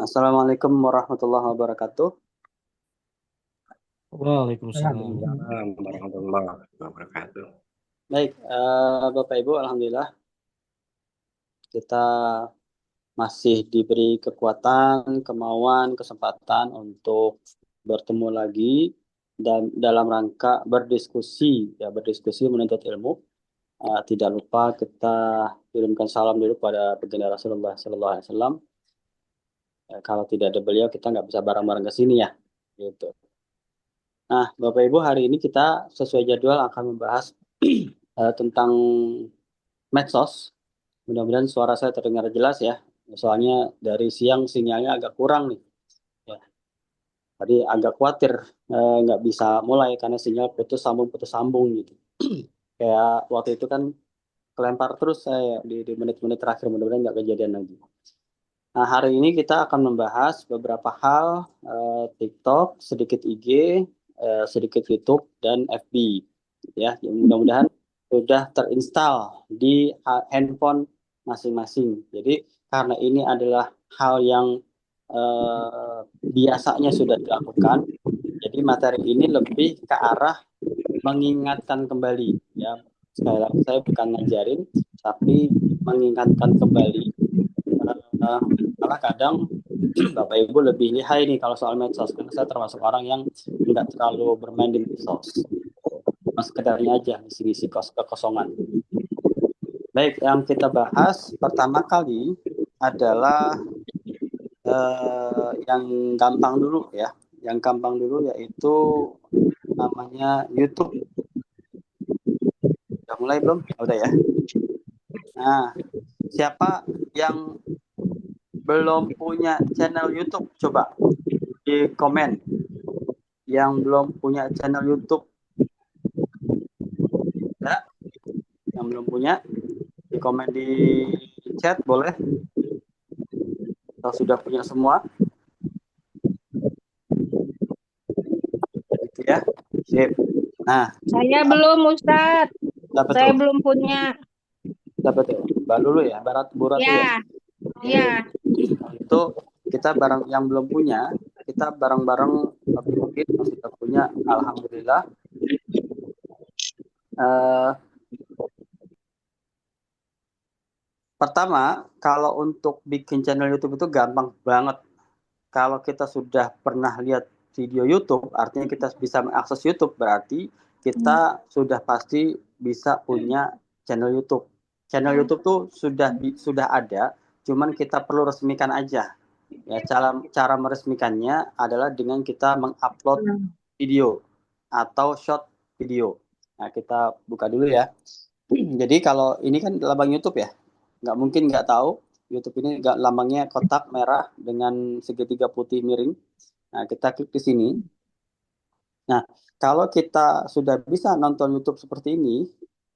Assalamualaikum warahmatullahi wabarakatuh. Waalaikumsalam. Waalaikumsalam warahmatullahi wabarakatuh. Baik, Bapak Ibu, alhamdulillah kita masih diberi kekuatan, kemauan, kesempatan untuk bertemu lagi dan dalam rangka berdiskusi menuntut ilmu. Tidak lupa kita kirimkan salam dulu pada baginda Rasulullah Sallallahu Alaihi Wasallam. Kalau tidak ada beliau, kita nggak bisa bareng-bareng ke sini ya, gitu. Nah, Bapak Ibu, hari ini kita sesuai jadwal akan membahas tentang medsos. Mudah-mudahan suara saya terdengar jelas ya. Soalnya dari siang sinyalnya agak kurang nih. Ya, tadi agak khawatir nggak bisa mulai karena sinyal putus sambung gitu. Kayak waktu itu kan kelempar terus saya di menit-menit terakhir. Mudah-mudahan nggak kejadian lagi. Nah, hari ini kita akan membahas beberapa hal TikTok, sedikit IG, sedikit YouTube, dan FB. Ya, mudah-mudahan sudah terinstall di handphone masing-masing. Jadi, karena ini adalah hal yang biasanya sudah dilakukan, jadi materi ini lebih ke arah mengingatkan kembali. Ya, sekali lagi saya bukan ngajarin, tapi mengingatkan kembali. Malah kadang Bapak Ibu lebih lihai nih kalau soal medsos karena saya termasuk orang yang nggak terlalu bermain di medsos, cuma sekedarnya aja isi-isi kekosongan. Baik, yang kita bahas pertama kali adalah yang gampang dulu ya, yang gampang dulu yaitu namanya YouTube. Udah mulai belum? Udah ya. Nah, siapa yang belum punya channel YouTube? Coba di komen. Yang belum punya channel YouTube, ya, yang belum punya, di komen di chat boleh. Kalau sudah punya semua, gitu ya. Sip. Nah, Saya belum, Ustadz. dapat Saya tuh, belum punya. dapat tuh. Mbak Lulu ya, Barat Buratu ya. Ya, ya. Kalau itu kita bareng yang belum punya, kita bareng-bareng bikin yang sudah punya, alhamdulillah. Eh, Pertama, kalau untuk bikin channel YouTube itu gampang banget. Kalau kita sudah pernah lihat video YouTube, artinya kita bisa mengakses YouTube, berarti kita sudah pasti bisa punya channel YouTube. Channel YouTube tuh sudah ada, cuman kita perlu resmikan aja. Ya, cara meresmikannya adalah dengan kita mengupload video atau short video. Nah, kita buka dulu ya. Jadi kalau ini kan lambang YouTube ya, nggak mungkin nggak tahu. YouTube ini nggak lambangnya kotak merah dengan segitiga putih miring. Nah, kita klik di sini. Nah, kalau kita sudah bisa nonton YouTube seperti ini,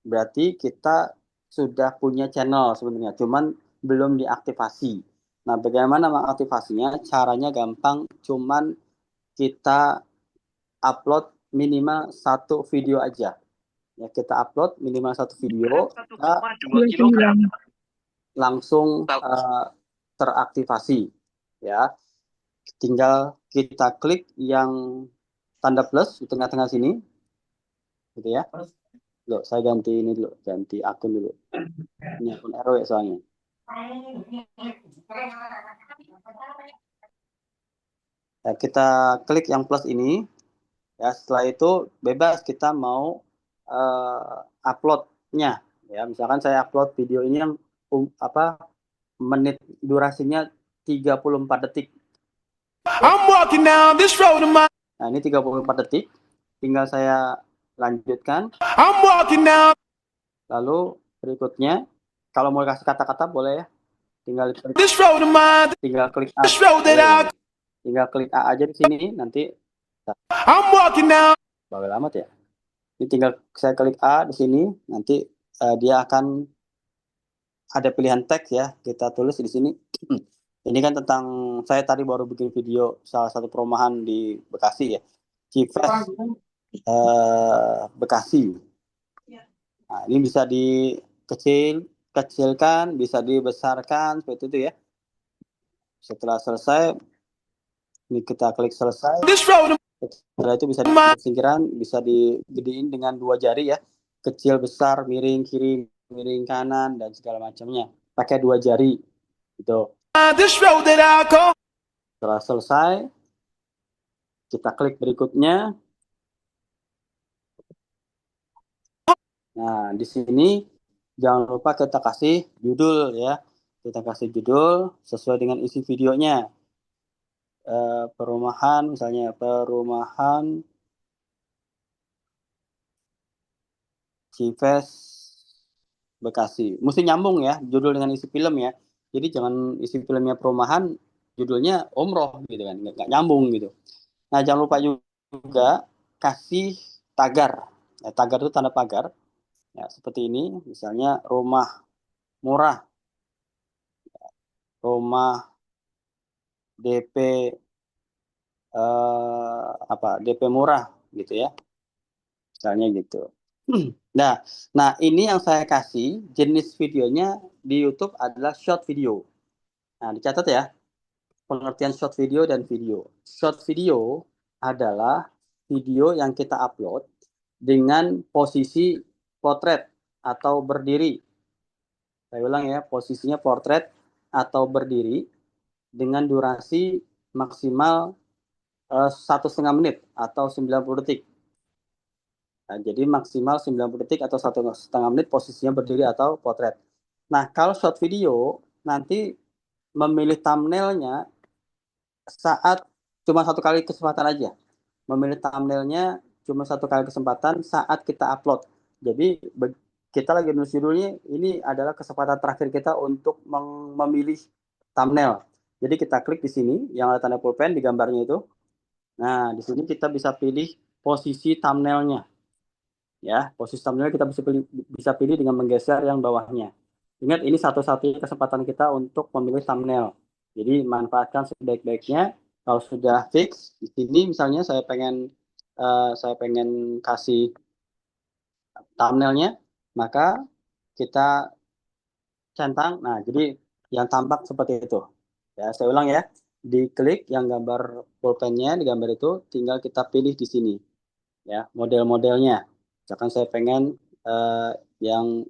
berarti kita sudah punya channel sebenarnya, cuman belum diaktifasi. Nah, bagaimana mengaktifasinya? Caranya gampang, cuman kita upload minimal satu video aja. Ya, kita upload minimal satu video, kita langsung teraktivasi. Ya, tinggal kita klik yang tanda plus di tengah-tengah sini, gitu ya. Loh, saya ganti ini dulu, ganti akun dulu. Ini akun RW soalnya. Ya, kita klik yang plus ini. Ya, setelah itu bebas kita mau uploadnya. Ya, misalkan saya upload video ini yang menit durasinya 34 detik. Nah, ini 34 detik. Tinggal saya lanjutkan. Lalu berikutnya, kalau mau kasih kata-kata boleh ya. Tinggal klik A. Tinggal klik A aja di sini, nanti bawel amat ya. Ini tinggal saya klik A di sini, nanti dia akan ada pilihan teks ya. Kita tulis di sini. Ini kan tentang, saya tadi baru bikin video salah satu perumahan di Bekasi ya. Cives Bekasi. Nah, ini bisa dikecilkan, bisa dibesarkan seperti itu ya. Setelah selesai, ini kita klik selesai. Setelah itu bisa disingkirkan, bisa digedein dengan 2 jari ya. Kecil, besar, miring, kiri, miring, kanan, dan segala macamnya. Pakai 2 jari. Gitu. Setelah selesai, kita klik berikutnya. Nah, di sini jangan lupa kita kasih judul ya. Kita kasih judul sesuai dengan isi videonya. Perumahan, misalnya perumahan Cives Bekasi. Mesti nyambung ya, judul dengan isi film ya. Jadi jangan isi filmnya perumahan, judulnya umroh gitu kan, nggak nyambung gitu. Nah, jangan lupa juga kasih tagar. Ya, tagar itu tanda pagar. Ya, seperti ini, misalnya rumah murah, rumah DP DP murah gitu ya, misalnya gitu. Nah, ini yang saya kasih jenis videonya di YouTube adalah short video. Nah, dicatat ya, pengertian short video dan video. Short video adalah video yang kita upload dengan posisi potret atau berdiri. Saya ulang ya, posisinya potret atau berdiri dengan durasi maksimal 1,5 menit atau 90 detik. Nah, jadi maksimal 90 detik atau 1,5 menit posisinya berdiri atau potret. Nah, kalau short video nanti memilih thumbnailnya saat cuma 1 kali kesempatan aja. Memilih thumbnailnya cuma 1 kali kesempatan saat kita upload. Jadi kita lagi nulis judulnya, ini adalah kesempatan terakhir kita untuk memilih thumbnail. Jadi kita klik di sini yang ada tanda pulpen di gambarnya itu. Nah, di sini kita bisa pilih posisi thumbnailnya. Ya, posisi thumbnail kita bisa pilih dengan menggeser yang bawahnya. Ingat, ini satu-satunya kesempatan kita untuk memilih thumbnail. Jadi manfaatkan sebaik-baiknya. Kalau sudah fix di sini, misalnya saya pengen kasih thumbnailnya, maka kita centang. Nah, jadi yang tampak seperti itu. Ya, saya ulang ya. Diklik yang gambar pulpennya di gambar itu, tinggal kita pilih di sini. Ya, model-modelnya. Misalkan saya pengen yang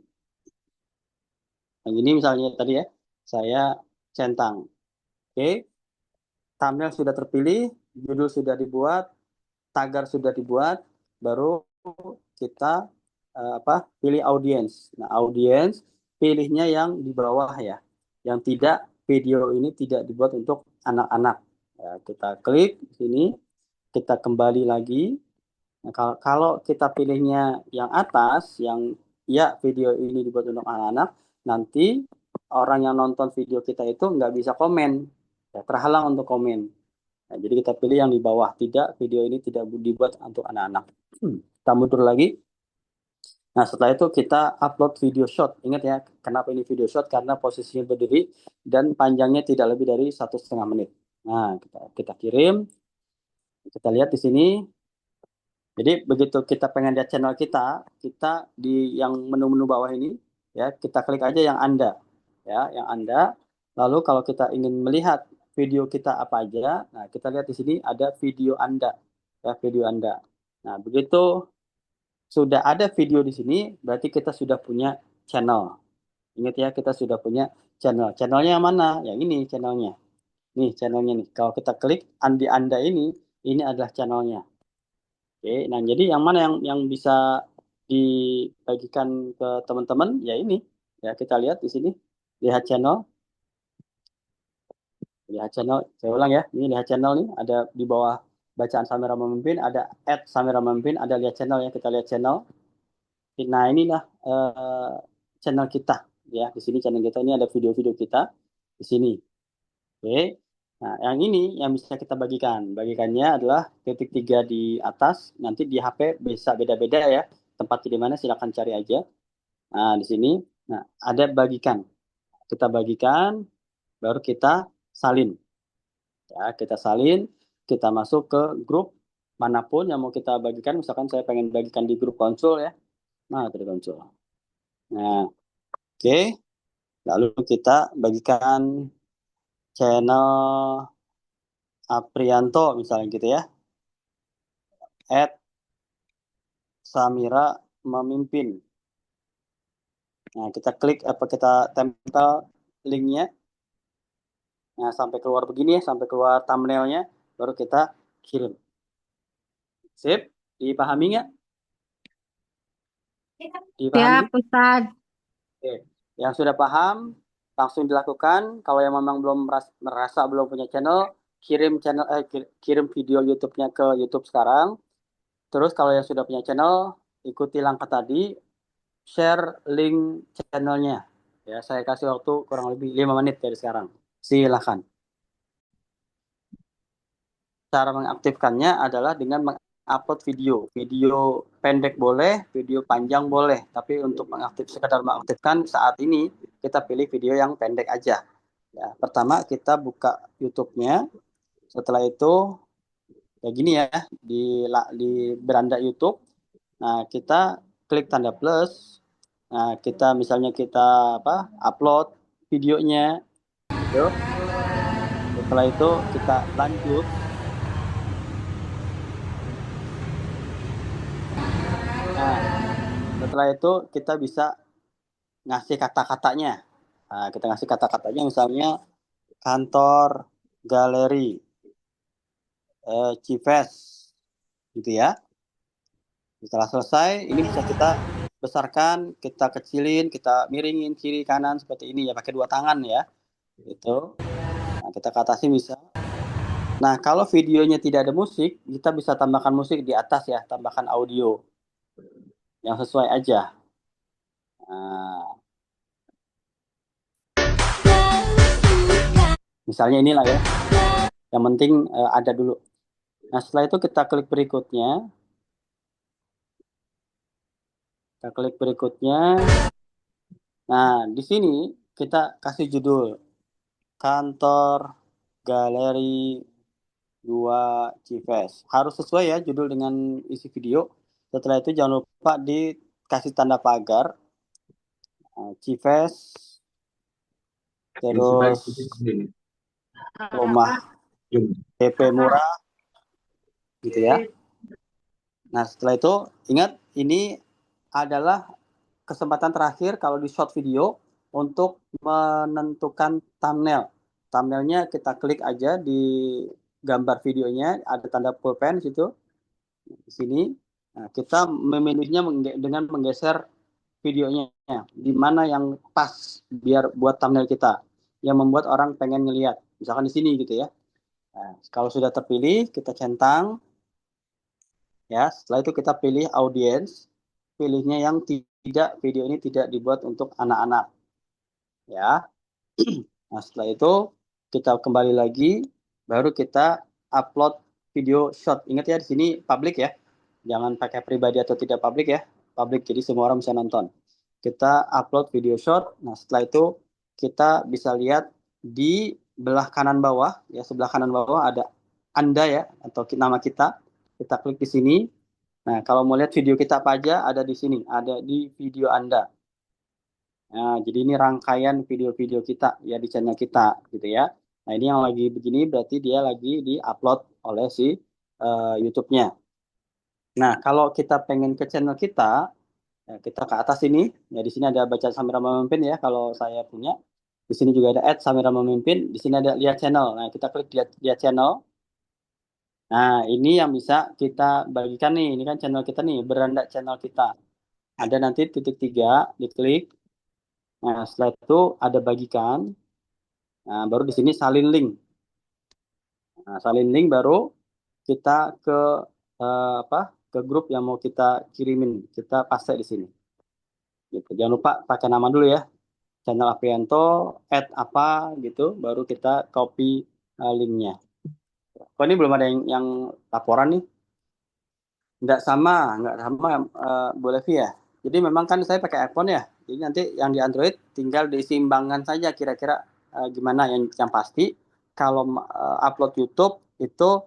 ini misalnya tadi ya, saya centang. Oke, thumbnail sudah terpilih, judul sudah dibuat, tagar sudah dibuat, baru kita pilih audiens. Nah, audiens pilihnya yang di bawah ya, yang tidak, video ini tidak dibuat untuk anak-anak. Ya, kita klik di sini, kita kembali lagi. Nah, kalau kita pilihnya yang atas, yang ya video ini dibuat untuk anak-anak, nanti orang yang nonton video kita itu nggak bisa komen, ya, terhalang untuk komen. Nah, jadi kita pilih yang di bawah, tidak, video ini tidak dibuat untuk anak-anak. Kita mundur lagi. Nah, setelah itu kita upload video short. Ingat ya, kenapa ini video short? Karena posisinya berdiri dan panjangnya tidak lebih dari 1,5 menit. Nah, kita kirim. Kita lihat di sini. Jadi begitu kita pengen lihat channel kita di yang menu-menu bawah ini, ya kita klik aja yang Anda, ya yang Anda. Lalu kalau kita ingin melihat video kita apa aja, nah kita lihat di sini ada video Anda, ya video Anda. Nah begitu sudah ada video di sini, berarti kita sudah punya channel. Ingat ya, kita sudah punya channel. Channelnya yang mana? Yang ini channelnya. Nih channelnya nih. Kalau kita klik di Anda ini adalah channelnya. Oke, nah jadi yang mana yang bisa dibagikan ke teman-teman ya ini. Ya kita lihat di sini, lihat channel, Saya ulang ya, ini lihat channel nih, ada di bawah bacaan Samira Memimpin, ada @Samira Memimpin, ada lihat channel ya, kita lihat channel. Nah inilah channel kita ya, di sini channel kita ini ada video-video kita di sini. Oke. Nah, yang ini yang bisa kita bagikan. Bagikannya adalah titik 3 di atas. Nanti di HP bisa beda-beda ya. Tempatnya di mana silakan cari aja. Nah, di sini. Nah, ada bagikan. Kita bagikan, baru kita salin. Ya, kita salin, kita masuk ke grup manapun yang mau kita bagikan. Misalkan saya pengen bagikan di grup konsul ya. Nah, di konsul. Nah, oke. Lalu kita bagikan channel Aprianto misalnya gitu ya, @Samira memimpin. Nah, kita klik apa kita tempel linknya. Nah, sampai keluar begini ya, sampai keluar thumbnailnya, baru kita kirim. Sip, dipahami nggak? Dipahami? Siap, Ustadz. Oke. Yang sudah paham, langsung dilakukan. Kalau yang memang belum merasa belum punya channel, kirim video YouTube-nya ke YouTube sekarang. Terus kalau yang sudah punya channel, ikuti langkah tadi, share link channelnya. Ya, saya kasih waktu kurang lebih 5 menit dari sekarang. Silakan. Cara mengaktifkannya adalah dengan mengupload video. Video pendek boleh, video panjang boleh. Tapi untuk sekedar mengaktifkan saat ini, kita pilih video yang pendek aja. Ya, pertama kita buka YouTube-nya. Setelah itu, kayak gini ya, di beranda YouTube. Nah, kita klik tanda plus. Nah, kita misalnya kita upload videonya. Gitu. Setelah itu kita lanjut. Nah, setelah itu kita bisa ngasih kata-katanya. Nah, kita ngasih kata-katanya misalnya kantor, galeri, Cives, gitu ya. Setelah selesai, ini bisa kita besarkan, kita kecilin, kita miringin kiri kanan seperti ini ya, pakai 2 tangan ya. Itu. Nah, kita katasi bisa. Nah, kalau videonya tidak ada musik, kita bisa tambahkan musik di atas ya, tambahkan audio yang sesuai aja. Nah, misalnya inilah ya. Yang penting ada dulu. Nah, setelah itu kita klik berikutnya. Kita klik berikutnya. Nah, di sini kita kasih judul kantor galeri 2 Cives. Harus sesuai ya judul dengan isi video. Setelah itu jangan lupa dikasih tanda pagar. Cives, terus rumah DP murah, gitu ya. Nah, setelah itu ingat ini adalah kesempatan terakhir kalau di short video untuk menentukan thumbnail. Thumbnailnya kita klik aja di gambar videonya, ada tanda pulpen situ, di sini. Nah, kita memilihnya dengan menggeser videonya, di mana yang pas biar buat thumbnail kita, yang membuat orang pengen ngelihat. Misalkan di sini gitu ya. Nah, kalau sudah terpilih, kita centang. Ya, setelah itu kita pilih audience, pilihnya yang tidak, video ini tidak dibuat untuk anak-anak. Ya. Nah, setelah itu kita kembali lagi, baru kita upload video short. Ingat ya, di sini public ya. Jangan pakai pribadi atau tidak public ya. Public, jadi semua orang bisa nonton. Kita upload video short. Nah, setelah itu kita bisa lihat di belah kanan bawah, ya sebelah kanan bawah ada Anda ya, atau nama kita. Kita klik di sini. Nah, kalau mau lihat video kita apa aja, ada di sini. Ada di video Anda. Nah, jadi ini rangkaian video-video kita ya di channel kita gitu ya. Nah, ini yang lagi begini berarti dia lagi di-upload oleh si YouTube-nya. Nah, kalau kita pengen ke channel kita, ya kita ke atas ini. Ya di sini ada baca Samira Memimpin ya kalau saya punya. Di sini juga ada @Samira Memimpin. Di sini ada lihat channel. Nah, kita klik lihat channel. Nah, ini yang bisa kita bagikan nih. Ini kan channel kita nih, beranda channel kita. Ada nanti titik 3, diklik. Nah, setelah itu ada bagikan. Nah, baru di sini salin link. Nah, salin link baru kita ke ke grup yang mau kita kirimin. Kita paste di sini. Gitu. Jangan lupa pakai nama dulu ya. Channel Aprianto, apa gitu, baru kita copy linknya. Kok ini belum ada yang laporan nih? Nggak sama Bu Levi ya. Jadi memang kan saya pakai iPhone ya. Jadi nanti yang di Android tinggal diseimbangkan saja kira-kira gimana yang pasti. Kalau upload YouTube itu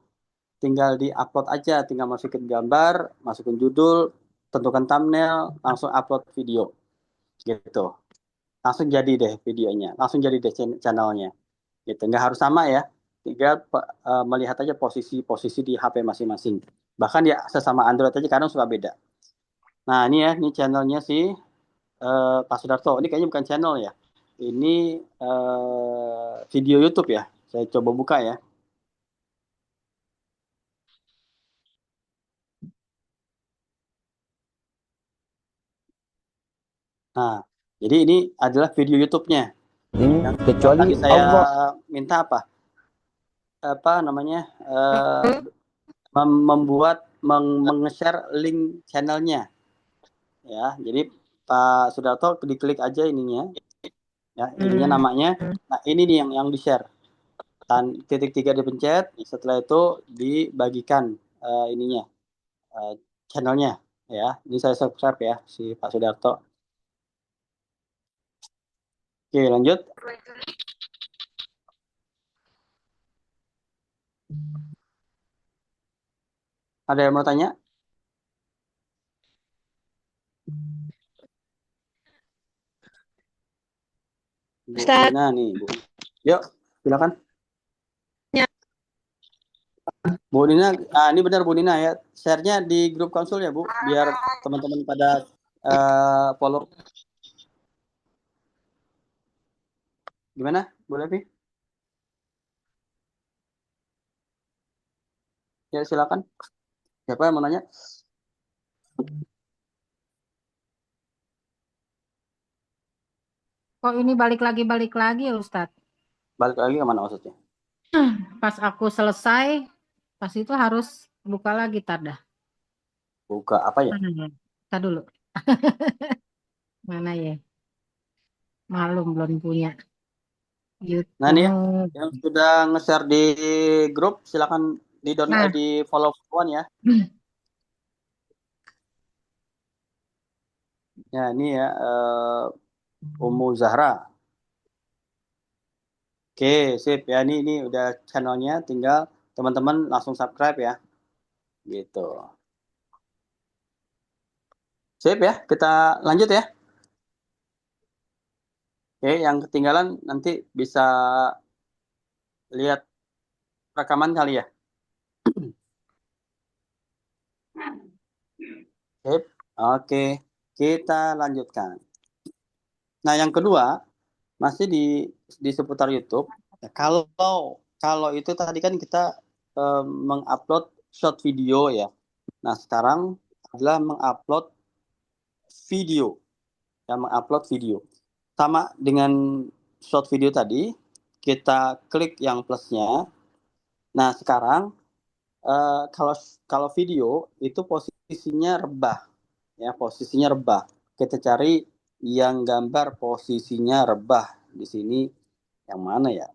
tinggal di-upload aja, tinggal masukin gambar, masukin judul, tentukan thumbnail, langsung upload video. Gitu. Langsung jadi deh videonya, langsung jadi deh channelnya. Gitu, nggak harus sama ya. Tinggal melihat aja posisi-posisi di HP masing-masing. Bahkan ya sesama Android aja kadang suka beda. Nah, ini ya, ini channelnya si Pak Sudarto. Ini kayaknya bukan channel ya. Ini video YouTube ya. Saya coba buka ya. Nah, jadi ini adalah video YouTube-nya. Yang Kecuali tadi saya Allah. minta apa namanya membuat meng-share link channelnya ya. Jadi Pak Sudarto diklik aja ininya ya, ininya namanya. Nah, ini nih yang di-share. Titik tiga dipencet, setelah itu dibagikan ininya eh, channelnya ya. Ini saya subscribe ya si Pak Sudarto. Oke, lanjut. Ada yang mau tanya? Bu Ustaz. Nina nih, Bu. Yuk, silakan. Ya. Bu Nina, ini benar Bu Nina ya. Share-nya di grup konsul ya, Bu, biar teman-teman pada follow. Gimana, Bu Levi? Ya, silakan. Siapa yang mau nanya? Kok ini balik lagi ya Ustadz? Balik lagi ke mana maksudnya? Pas aku selesai, pas itu harus buka lagi tada. Buka apa ya? Mana ya? Tar dulu. Mana ya? Malum belum punya Nah, ini ya, YouTube. yang sudah nge-share di grup, silakan di download, Nah, di follow ya. Ya, ini ya, Umu Zahra. Oke, sip ya. Ini udah channelnya, tinggal teman-teman langsung subscribe ya. Gitu. Sip ya, kita lanjut ya. Oke, yang ketinggalan nanti bisa lihat rekaman kali ya. Sip. Oke, kita lanjutkan. Nah, yang kedua masih di seputar YouTube. Ya, kalau itu tadi kan kita mengupload short video ya. Nah, sekarang adalah mengupload video, ya mengupload video. Sama dengan short video tadi, kita klik yang plusnya. Nah, sekarang kalau kalau video itu posisinya rebah, ya posisinya rebah. Kita cari yang gambar posisinya rebah di sini yang mana ya?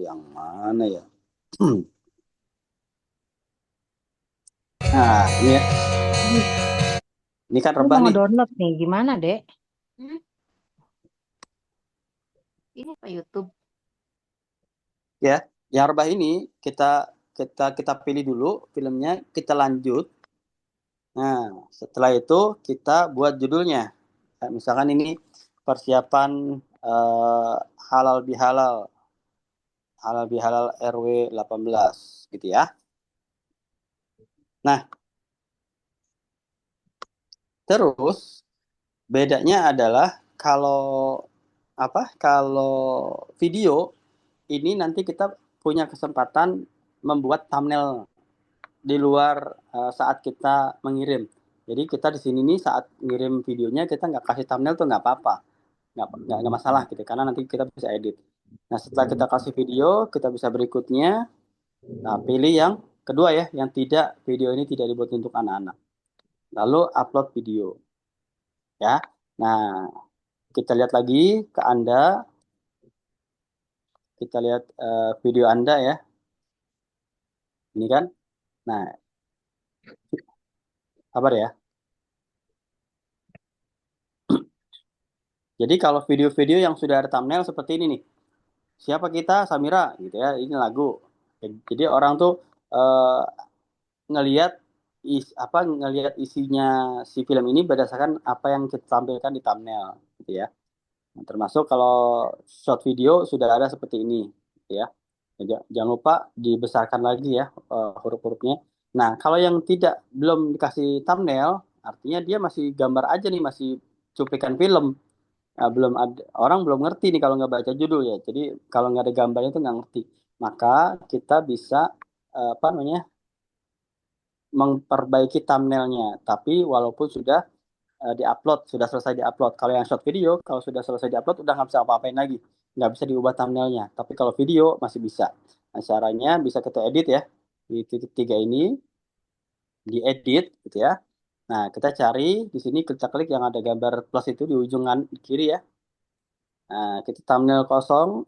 Yang mana ya? Nah, ini ya. Ini kan aku rebah mau nih. download nih. Gimana, Dek? Ini Pak YouTube. Ya, yang rebah ini kita kita pilih dulu filmnya, kita lanjut. Nah, setelah itu kita buat judulnya. Nah, misalkan ini persiapan eh, halal bihalal, halal bihalal RW 18 gitu ya. Nah, terus bedanya adalah kalau apa? Kalau video ini nanti kita punya kesempatan membuat thumbnail di luar saat kita mengirim. Jadi kita di sini nih saat ngirim videonya kita nggak kasih thumbnail tuh nggak apa-apa, nggak masalah gitu, karena nanti kita bisa edit. Nah, setelah kita kasih video, kita bisa berikutnya. Nah, pilih yang kedua ya, yang tidak, video ini tidak dibuat untuk anak-anak. Lalu upload video ya. Nah, kita lihat lagi ke Anda, kita lihat video Anda ya. Ini kan. Nah, kabar ya. Jadi kalau video-video yang sudah ada thumbnail seperti ini nih, siapa kita Samira gitu ya, ini lagu. Jadi orang tuh eh, ngelihat ngelihat isinya si film ini berdasarkan apa yang kita tampilkan di thumbnail gitu ya. Nah, termasuk kalau short video sudah ada seperti ini, ya. Jangan lupa dibesarkan lagi ya huruf-hurufnya. Nah, kalau yang tidak belum dikasih thumbnail, artinya dia masih gambar aja nih, masih cuplikan film. Nah, belum ada orang belum ngerti nih kalau nggak baca judul ya. Jadi kalau nggak ada gambarnya itu nggak ngerti. Maka kita bisa apa namanya memperbaiki thumbnailnya. Tapi walaupun sudah diupload, sudah selesai diupload. Kalau yang short video, kalau sudah selesai diupload, udah nggak bisa apa-apain lagi, nggak bisa diubah thumbnailnya. Tapi kalau video masih bisa. Nah, caranya bisa kita edit ya di titik tiga ini, diedit gitu ya. Nah, kita cari di sini kita klik yang ada gambar plus itu di ujung kiri ya. Nah, kita thumbnail kosong,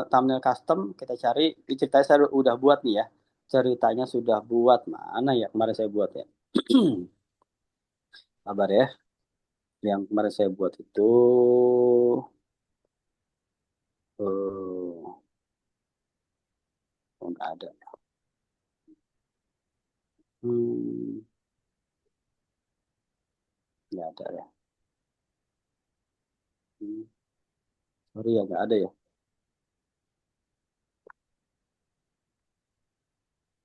thumbnail custom, kita cari. Ini ceritanya saya udah buat nih ya. Ceritanya sudah buat mana ya kemarin saya buat ya. Kabar ya. Yang kemarin saya buat itu oh, oh nggak ada. Hmm, nggak ada ya. Hmm, sorry ya nggak ada ya.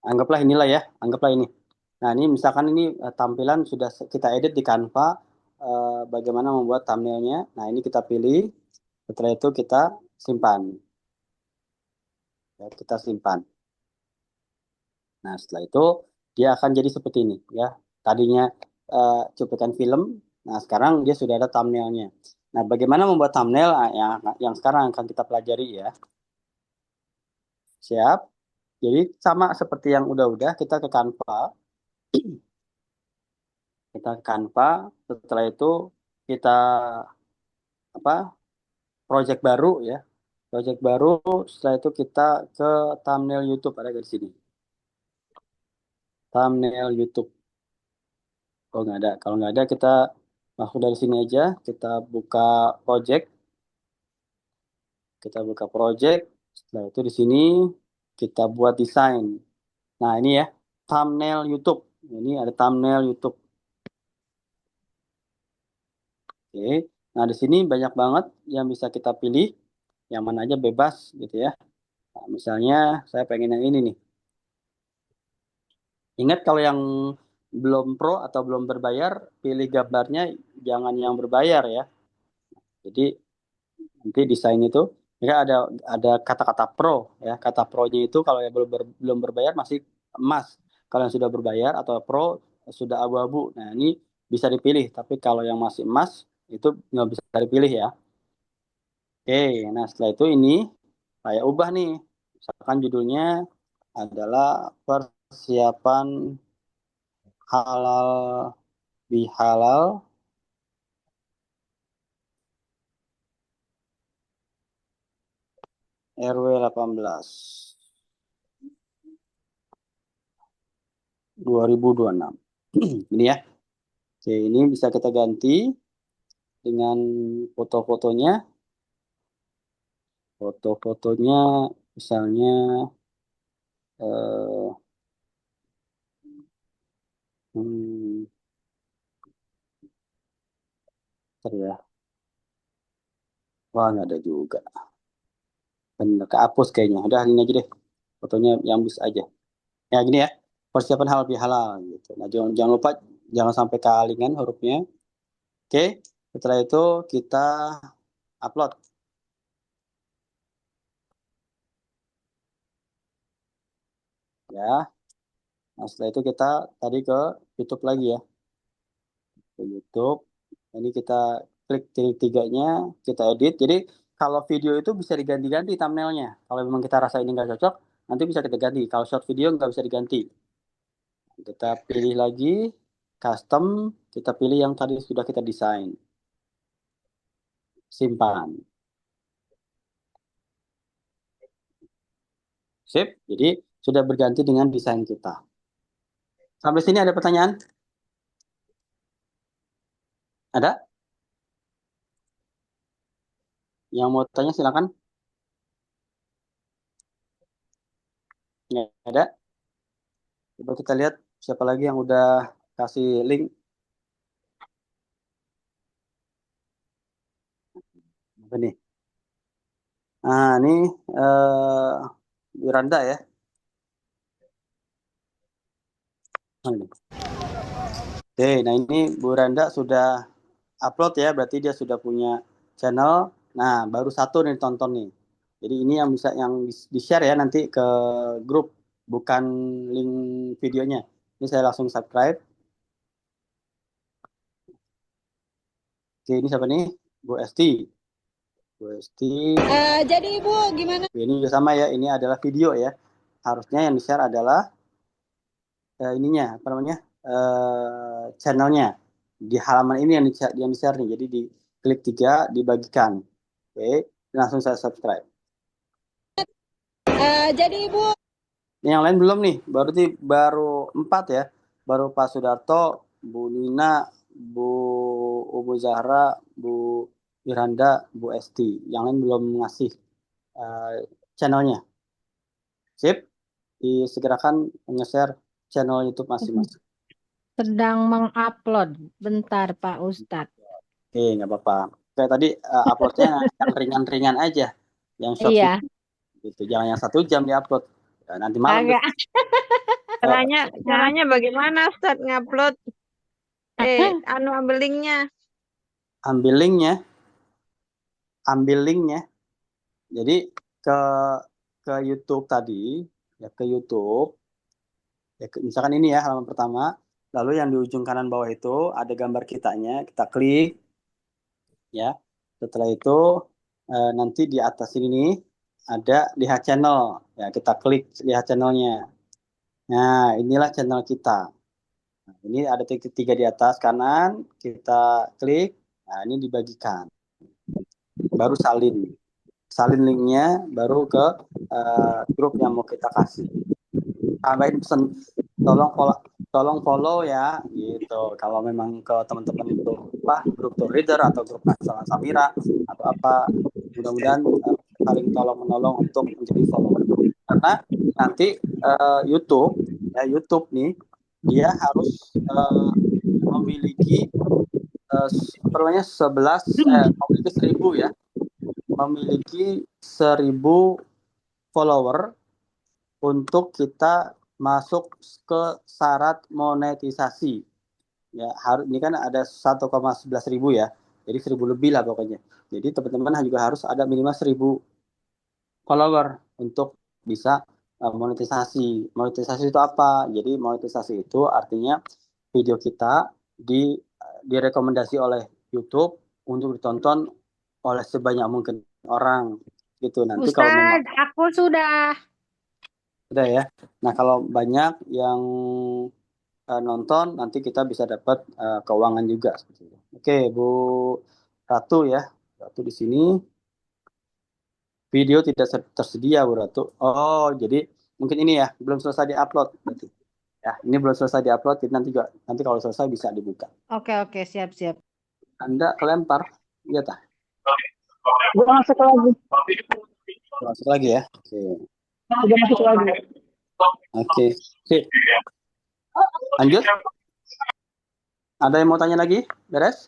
Anggaplah inilah ya, anggaplah ini. Nah ini misalkan ini tampilan sudah kita edit di Canva. Bagaimana membuat thumbnailnya. Nah ini kita pilih. Setelah itu kita simpan. Ya, kita simpan. Nah setelah itu dia akan jadi seperti ini ya. Tadinya cuplikan film. Nah sekarang dia sudah ada thumbnailnya. Nah bagaimana membuat thumbnail yang sekarang akan kita pelajari ya. Siap. Jadi sama seperti yang udah-udah kita ke Canva. Kita ke Canva. Setelah itu kita apa project baru ya. Project baru. Setelah itu kita ke thumbnail YouTube ada di sini. Thumbnail YouTube. Oh nggak ada. Kalau nggak ada kita masuk dari sini aja. Kita buka project. Kita buka project. Setelah itu di sini kita buat desain. Nah ini ya thumbnail YouTube. Ini ada thumbnail YouTube. Oke. Nah di sini banyak banget yang bisa kita pilih. Yang mana aja bebas gitu ya. Nah, misalnya saya pengen yang ini nih. Ingat kalau yang belum pro atau belum berbayar, pilih gambarnya jangan yang berbayar ya. Jadi nanti desain itu ya ada kata-kata pro ya. Kata pro-nya itu kalau yang belum berbayar masih emas. Kalau yang sudah berbayar atau pro sudah abu-abu. Nah, ini bisa dipilih, tapi kalau yang masih emas itu nggak bisa dipilih ya. Oke, nah setelah itu ini saya ubah nih. Misalkan judulnya adalah persiapan halal bihalal RW 18 2026. Ini ya. Oke, ini bisa kita ganti dengan foto-fotonya. Foto-fotonya misalnya eh, hmm, bentar ya. Wah, nggak ada juga. Bener, kehapus kayaknya. Udah ini aja deh. Fotonya yang bisa aja. Ya gini ya. Persiapan halal bihalal gitu. Nah, jangan lupa jangan sampai kealingan hurufnya. Oke. Setelah itu kita upload ya. Nah, setelah itu kita tadi ke YouTube lagi ya. Ke YouTube. Ini kita klik titik tiganya, kita edit. Jadi kalau video itu bisa diganti-ganti thumbnailnya. Kalau memang kita rasa ini nggak cocok, nanti bisa kita ganti. Kalau short video nggak bisa diganti. Kita pilih lagi, custom, kita pilih yang tadi sudah kita desain. Simpan. Sip. Jadi sudah berganti dengan desain kita. Sampai sini ada pertanyaan? Ada? Yang mau tanya silakan. Nggak ada? Coba kita lihat siapa lagi yang udah kasih link. Apa nih? Nah, ini Miranda ya. Nah, ini. Oke, nah ini Bu Randa sudah upload ya, berarti dia sudah punya channel. Nah, baru satu nih tonton nih. Jadi ini yang bisa yang di-share ya nanti ke grup, bukan link videonya. Ini saya langsung subscribe. Oke, ini siapa nih? Bu Esti. Bu Esti. Jadi Ibu gimana? Ini juga sama ya, ini adalah video ya. Harusnya yang di-share adalah ininya, apa namanya? Channelnya. Di halaman ini yang di-share nih. Jadi di klik 3, dibagikan. Oke, langsung saya subscribe. Jadi Ibu. Yang lain belum nih, baru 4 ya. Baru Pak Sudarto, Bu Nina, Bu Umu Zahra, Bu Miranda, Bu Esti. Yang lain belum ngasih channelnya. Sip, disegerakan nge-share channel YouTube masing-masing. Sedang mengupload. Bentar Pak Ustadz. Nggak apa-apa. Kayak tadi uploadnya yang ringan-ringan aja, yang short Iya, gitu. Jangan yang 1 jam diupload. Ya, nanti malam tuh. agak. Caranya bagaimana Ustadz ngupload? Ambil linknya. ambil linknya, ambil linknya. Jadi ke ke YouTube tadi, ya ke YouTube, ya misalkan ini ya halaman pertama, lalu yang di ujung kanan bawah itu ada gambar kitanya, kita klik, ya. Setelah itu nanti di atas ini nih ada lihat channel, ya kita klik lihat channelnya. Nah, inilah channel kita. Nah, ini ada titik 3 di atas kanan, kita klik, nah ini dibagikan, baru salin linknya, baru ke grup yang mau kita kasih. Tambahin pesan, tolong follow ya, gitu. Kalau memang ke teman-teman grup tour leader atau grup Nasional Samira atau apa, mudah-mudahan saling tolong menolong untuk menjadi follower. Karena nanti YouTube nih dia harus memiliki apa namanya 1000 ya, memiliki 1000 follower untuk kita masuk ke syarat monetisasi. Ya, harus ini kan ada 1,11 ribu ya. Jadi 1000 lebih lah pokoknya. Jadi teman-teman juga harus ada minimal 1000 follower untuk bisa monetisasi. Monetisasi itu apa? Jadi monetisasi itu artinya video kita direkomendasi oleh YouTube untuk ditonton oleh sebanyak mungkin orang gitu. Nanti kalau memang Ustadz, aku sudah. udah ya. Nah, kalau banyak yang nonton, nanti kita bisa dapat keuangan juga. Oke, Bu Ratu ya. Ratu di sini video tidak tersedia, Bu Ratu. Oh, jadi mungkin ini ya belum selesai diupload berarti. Ya, ini belum selesai diupload. Jadi nanti kalau selesai bisa dibuka. Oke, siap. Anda kelempar, iya tah? Gue masuk lagi. Masuk lagi ya. Oke. Gue masuk lagi. Oke. Sip. Lanjut. Ada yang mau tanya lagi? Beres?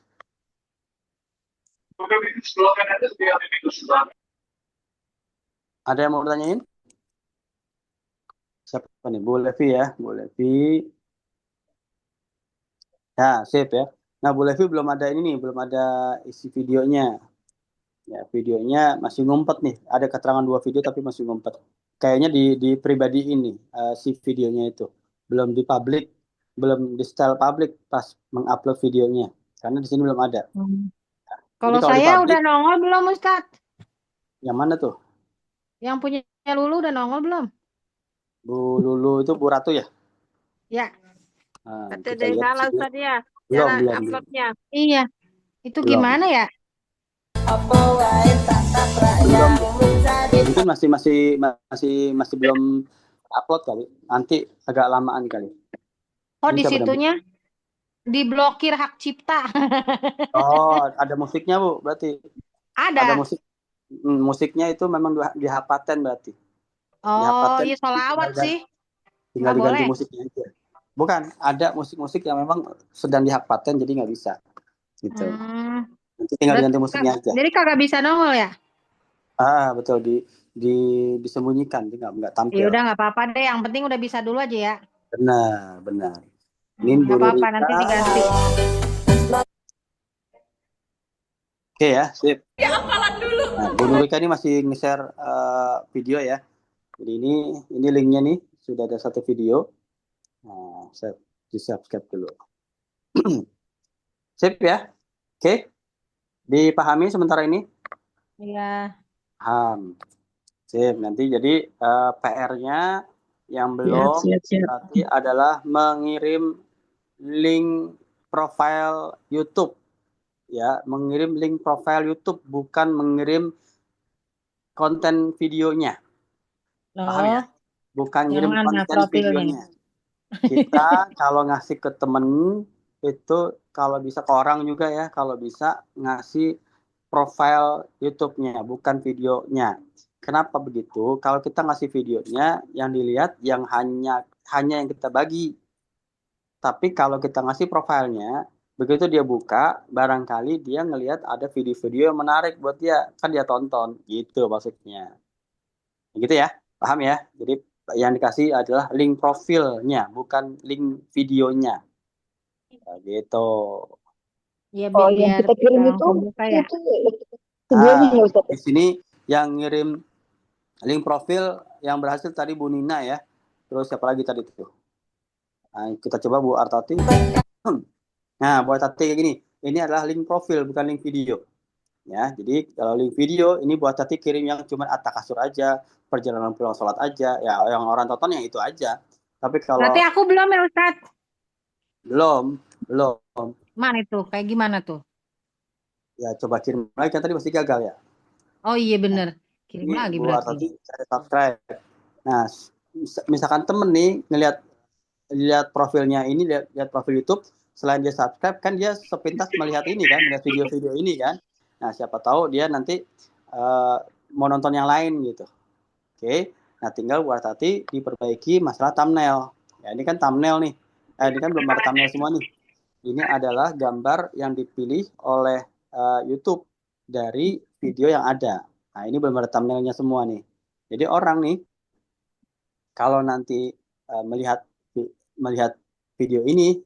Ada yang mau tanyain? Siapa nih? Bu Levi ya. Bu Levi. Ya, sip ya. Nah, Bu Levi belum ada ini nih, belum ada isi videonya. Ya, videonya masih ngumpet nih. Ada keterangan 2 video tapi masih ngumpet. Kayaknya di pribadi ini si videonya itu belum di publik, belum di style publik pas mengupload videonya. Karena di sini belum ada. Kalau Jadi kalau di saya publik, udah nongol belum Ustadz? yang mana tuh? Yang punya Lulu udah nongol belum? Bu Lulu itu Bu Ratu ya? Ya, Nah, Kata kita dari lihat salah sini. Ustadz ya. Belum, Cara belum. uploadnya. iya. Itu Belum. gimana ya? Belum. Mungkin masih belum upload kali. Nanti agak lamaan kali. Oh, Ini di siapa namanya? situnya diblokir hak cipta. Oh, ada musiknya Bu, berarti. Ada Ada. musik. Musiknya itu memang di hak paten berarti. Di hak Oh, paten iya sholawat sih. tinggal Nggak diganti boleh. musiknya aja. Bukan, ada musik-musik yang memang sedang di hak paten jadi nggak bisa. Gitu. Hmm. Nanti tinggal Berarti diganti musiknya aja. jadi kagak bisa nongol ya? Betul disembunyikan, nggak Ya tampil. udah nggak apa-apa deh. Yang penting udah bisa dulu aja ya. Benar. Ini Bu Nggak apa-apa, Nurika. nanti diganti. Oke ya, sip. Nah, Bu Nurika ini masih nge-share video ya. Jadi ini linknya nih, sudah ada satu video. Nah, saya di-subscribe dulu. Sip ya. Oke. Dipahami sementara ini? Iya. Paham. Sip, nanti jadi PR-nya yang belum berarti adalah mengirim link profile YouTube. Ya, mengirim link profile YouTube, bukan mengirim konten videonya. Paham ya? Bukan Yang ngirim mana konten profilnya? videonya. Kita kalau ngasih ke temen itu kalau bisa ke orang juga ya, kalau bisa ngasih profile YouTube-nya, bukan videonya. Kenapa begitu? Kalau kita ngasih videonya, yang dilihat yang hanya yang kita bagi. Tapi kalau kita ngasih profilnya, begitu dia buka, barangkali dia ngelihat ada video-video yang menarik buat dia, kan dia tonton, gitu maksudnya. Gitu ya, paham ya? Jadi yang dikasih adalah link profilnya, bukan link videonya. Nah, gitu. Ya Oh, yang biar kita kirim itu langsung buka ya. videonya ya Ustaz. Di sini yang ngirim link profil yang berhasil tadi Bu Nina ya. Terus siapa lagi tadi tuh? Nah, kita coba Bu Artati. Nah, Bu Artati kayak gini. Ini adalah link profil, bukan link video. Ya, jadi kalau link video ini Bu Artati kirim yang cuma atta kasur aja, perjalanan pulang sholat aja. Ya, yang orang tonton yang itu aja. Tapi kalau Berarti aku belum ya Ustaz. belum. Mana itu? Kayak gimana tuh? Ya, coba kirim lagi kan tadi masih gagal ya. Oh iya bener. Kirim Ini lagi Bu berarti. Artati cari subscribe. Nah, misalkan temen nih lihat profilnya ini, lihat profil YouTube, selain dia subscribe kan dia sepintas melihat ini kan, melihat video-video ini kan. Nah, siapa tahu dia nanti mau nonton yang lain gitu. Oke. Nah, tinggal Bu Artati diperbaiki masalah thumbnail. Ya, ini kan thumbnail nih. Ini kan belum ada thumbnail semua nih. Ini adalah gambar yang dipilih oleh YouTube dari video yang ada. Nah, ini belum ada thumbnailnya semua nih. Jadi orang nih, kalau nanti melihat video ini,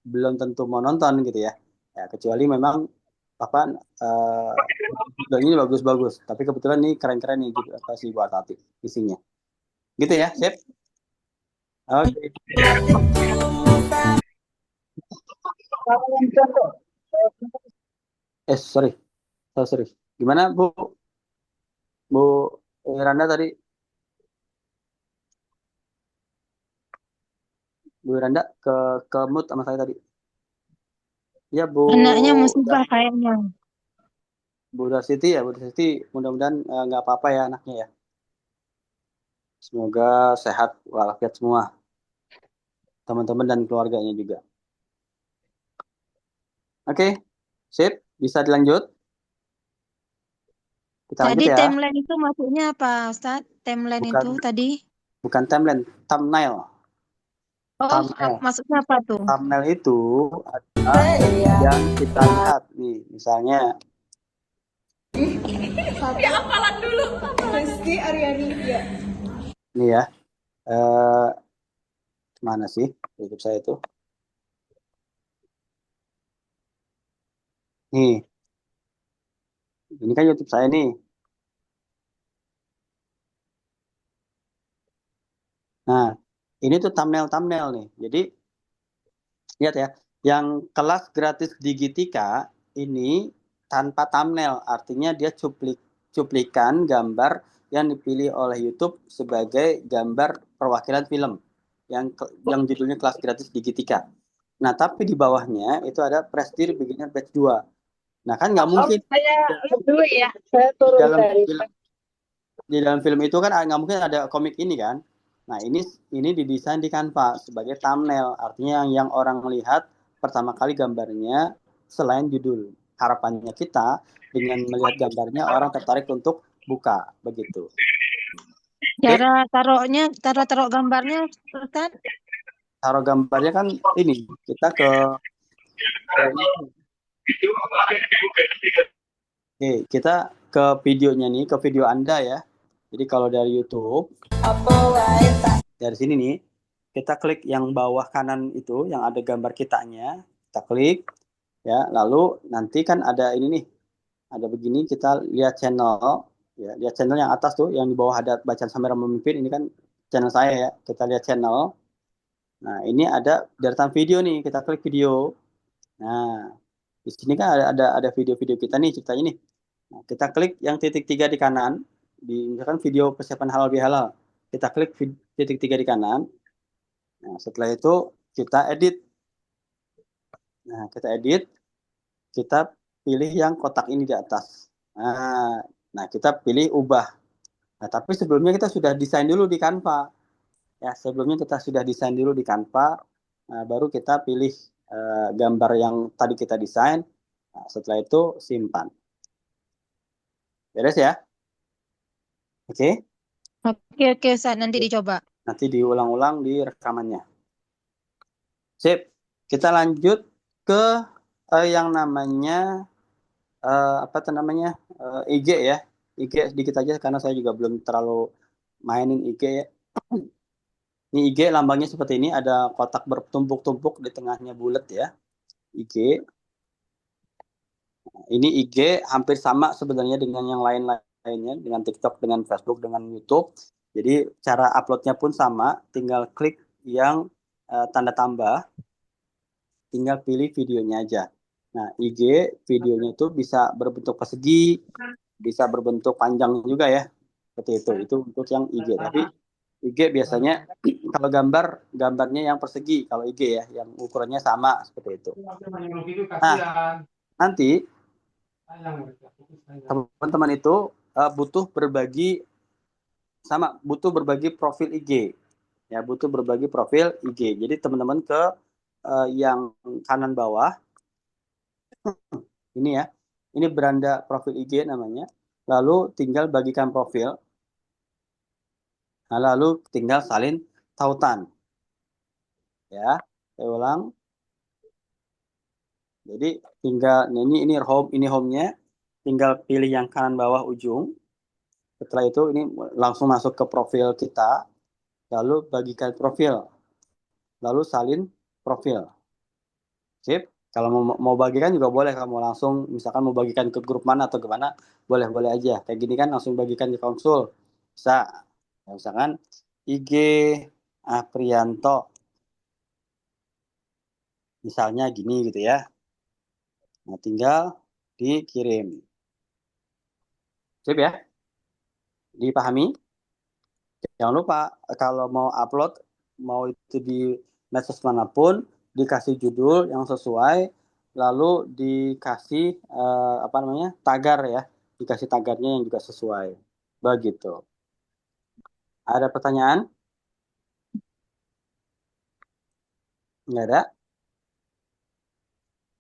belum tentu mau nonton gitu ya. Ya kecuali memang videonya bagus-bagus. Tapi kebetulan nih keren-keren nih gitu, si buat hati isinya. Gitu ya, sip. Oke. Sorry. Gimana Bu Randa tadi? Bu Randa ke mood sama saya tadi. Ya Bu. Anaknya musibah kayaknya. Bu Darsiti ya, Bu Darsiti mudah-mudahan nggak apa-apa ya anaknya ya. Semoga sehat walafiat semua. Teman-teman dan keluarganya juga. Oke, sip. Bisa dilanjut? Kita Jadi lanjut ya. timeline itu maksudnya apa, Ustaz? Timeline itu tadi? Bukan timeline, thumbnail. Oh, Thumbnail. maksudnya apa tuh? Thumbnail itu adalah yang kita lihat nih, misalnya. Ya apalan dulu. Rizky Aryani ya. Nih ya. Mana sih YouTube saya itu? Nih. Ini kan YouTube saya nih. Nah, ini tuh thumbnail nih. Jadi lihat ya, yang kelas gratis Digitika ini tanpa thumbnail, artinya dia cuplikan gambar yang dipilih oleh YouTube sebagai gambar perwakilan film yang judulnya kelas gratis Digitika. Nah, tapi di bawahnya itu ada Prestige Beginner Batch 2. Nah, kan nggak mungkin Saya dulu ya. Saya turun di dalam film itu kan nggak mungkin ada komik ini kan. Nah, ini didesain di Canva sebagai thumbnail, artinya yang orang lihat pertama kali gambarnya selain judul. Harapannya kita dengan melihat gambarnya orang tertarik untuk buka begitu. Cara taruh gambarnya, Ustaz? Taruh gambarnya kan ini kita ke Oke, kita ke videonya nih, ke video Anda ya. Jadi kalau dari YouTube, dari sini nih, kita klik yang bawah kanan itu, yang ada gambar kitanya, kita klik, ya. Lalu nanti kan ada ini nih, ada begini, kita lihat channel, ya, lihat channel yang atas tuh, yang di bawah ada bacaan Samira Memimpin, ini kan channel saya ya, kita lihat channel. Nah, ini ada deretan video nih, kita klik video. Nah, di sini kan ada video-video kita nih ceritanya nih. Nah, kita klik yang titik 3 di kanan, di misalkan video persiapan halal bihalal. Kita klik titik 3 di kanan. Nah, setelah itu kita edit. Nah, kita edit, kita pilih yang kotak ini di atas. Nah, kita pilih ubah. Nah, tapi sebelumnya kita sudah desain dulu di Canva. Ya, sebelumnya kita sudah desain dulu di Canva. Nah, baru kita pilih gambar yang tadi kita desain. Nah, setelah itu simpan. Beres ya? Oke? Oke, Ustaz, nanti dicoba. Nanti diulang-ulang di rekamannya. Sip. Kita lanjut ke yang namanya IG ya. IG sedikit aja karena saya juga belum terlalu mainin IG ya. Ini IG lambangnya seperti ini, ada kotak bertumpuk-tumpuk di tengahnya bulat ya. IG. Ini IG hampir sama sebenarnya dengan yang lain-lainnya, dengan TikTok, dengan Facebook, dengan YouTube. Jadi cara uploadnya pun sama, tinggal klik yang tanda tambah, tinggal pilih videonya aja. Nah, IG videonya itu bisa berbentuk persegi, bisa berbentuk panjang juga ya, seperti itu. Itu untuk yang IG. Tapi IG biasanya kalau gambarnya yang persegi, kalau IG ya, yang ukurannya sama seperti itu. Nah, nanti teman-teman itu butuh berbagi profil IG. Ya, butuh berbagi profil IG. Jadi teman-teman ke yang kanan bawah ini ya. Ini beranda profil IG namanya. Lalu tinggal bagikan profil. Nah, lalu tinggal salin tautan. Ya, saya ulang. Jadi tinggal ini home-nya. Tinggal pilih yang kanan bawah ujung. Setelah itu ini langsung masuk ke profil kita. Lalu bagikan profil. Lalu salin profil. Sip. Kalau mau bagikan juga boleh, kamu langsung misalkan mau bagikan ke grup mana atau gimana, boleh aja. Kayak gini kan langsung bagikan di konsul. Bisa. Ya, misalkan IG Aprianto. Misalnya gini gitu ya. Nah, tinggal dikirim. Sip ya? Dipahami? Jangan lupa kalau mau upload, mau itu di medsos manapun, dikasih judul yang sesuai, lalu dikasih tagar ya, dikasih tagarnya yang juga sesuai. Begitu. Ada pertanyaan? Nggak ada?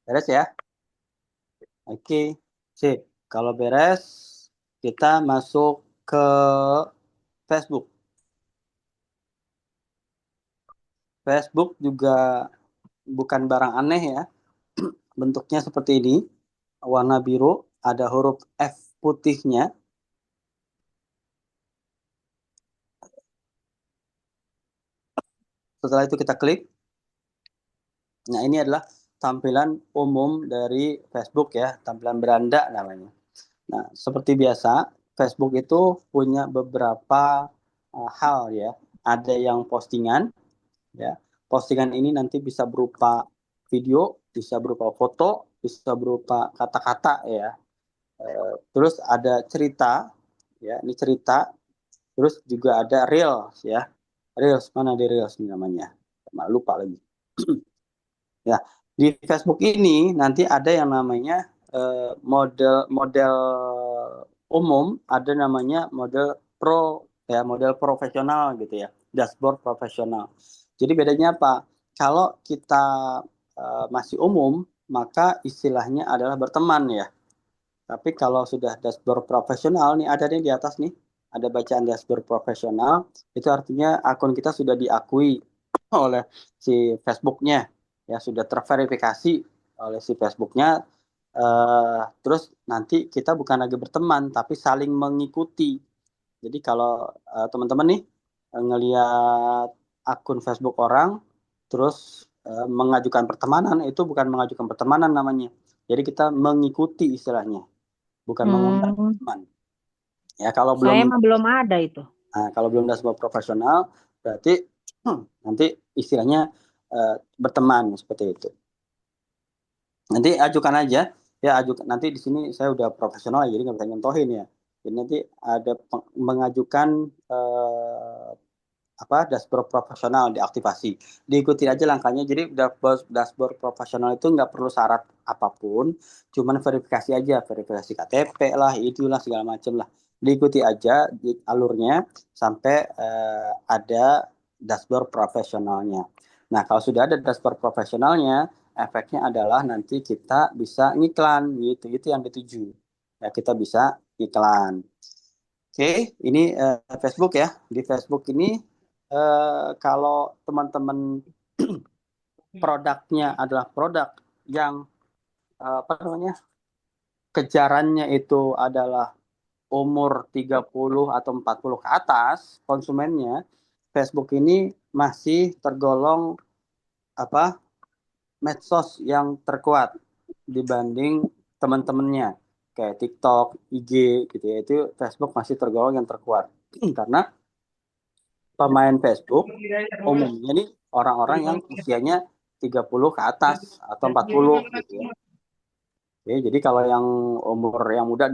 Beres ya? Oke, sip. Kalau beres, kita masuk ke Facebook. Facebook juga bukan barang aneh ya. Bentuknya seperti ini, warna biru, ada huruf F putihnya. Setelah itu kita klik. Nah, ini adalah tampilan umum dari Facebook ya, tampilan beranda namanya. Nah, seperti biasa, Facebook itu punya beberapa hal ya. Ada yang postingan, ya. Postingan ini nanti bisa berupa video, bisa berupa foto, bisa berupa kata-kata ya. Terus ada cerita, ya. Ini cerita. Terus juga ada reels ya. Reels, mana di reels namanya? Lupa lagi. Ya, di Facebook ini nanti ada yang namanya model umum, ada namanya model pro ya, model profesional gitu ya, dashboard profesional. Jadi bedanya apa? Kalau kita masih umum, maka istilahnya adalah berteman ya. Tapi kalau sudah dashboard profesional nih, ada nih di atas nih, ada bacaan dashboard profesional, itu artinya akun kita sudah diakui oleh si Facebooknya, ya sudah terverifikasi oleh si Facebooknya, Terus nanti kita bukan lagi berteman, tapi saling mengikuti. Jadi kalau teman-teman nih ngelihat akun Facebook orang, terus mengajukan pertemanan, itu bukan mengajukan pertemanan namanya. Jadi kita mengikuti istilahnya, bukan mengundang Hmm, teman. Ya kalau saya belum mah belum ada itu. kalau belum dashboard profesional, berarti nanti istilahnya berteman seperti itu. Nanti ajukan aja, ya ajukan. Nanti di sini saya udah profesional, jadi nggak bisa nyontohin ya. Jadi nanti ada mengajukan dashboard profesional diaktifasi. Diikuti aja langkahnya. Jadi dashboard profesional itu nggak perlu syarat apapun, cuman verifikasi aja, verifikasi KTP lah, itulah segala macam lah. Diikuti aja alurnya sampai ada dashboard profesionalnya. Nah, kalau sudah ada dashboard profesionalnya, efeknya adalah nanti kita bisa ngiklan gitu. Itu yang dituju. Ya, kita bisa iklan. Oke, ini Facebook ya. Di Facebook ini kalau teman-teman produknya adalah produk yang apa namanya? Kejarannya itu adalah umur 30 atau 40 ke atas konsumennya, Facebook ini masih tergolong apa? Medsos yang terkuat dibanding teman-temannya kayak TikTok, IG gitu ya. Itu Facebook masih tergolong yang terkuat. Karena pemain Facebook umumnya nih orang-orang yang usianya 30 ke atas atau 40 gitu ya. Oke, jadi kalau yang umur yang muda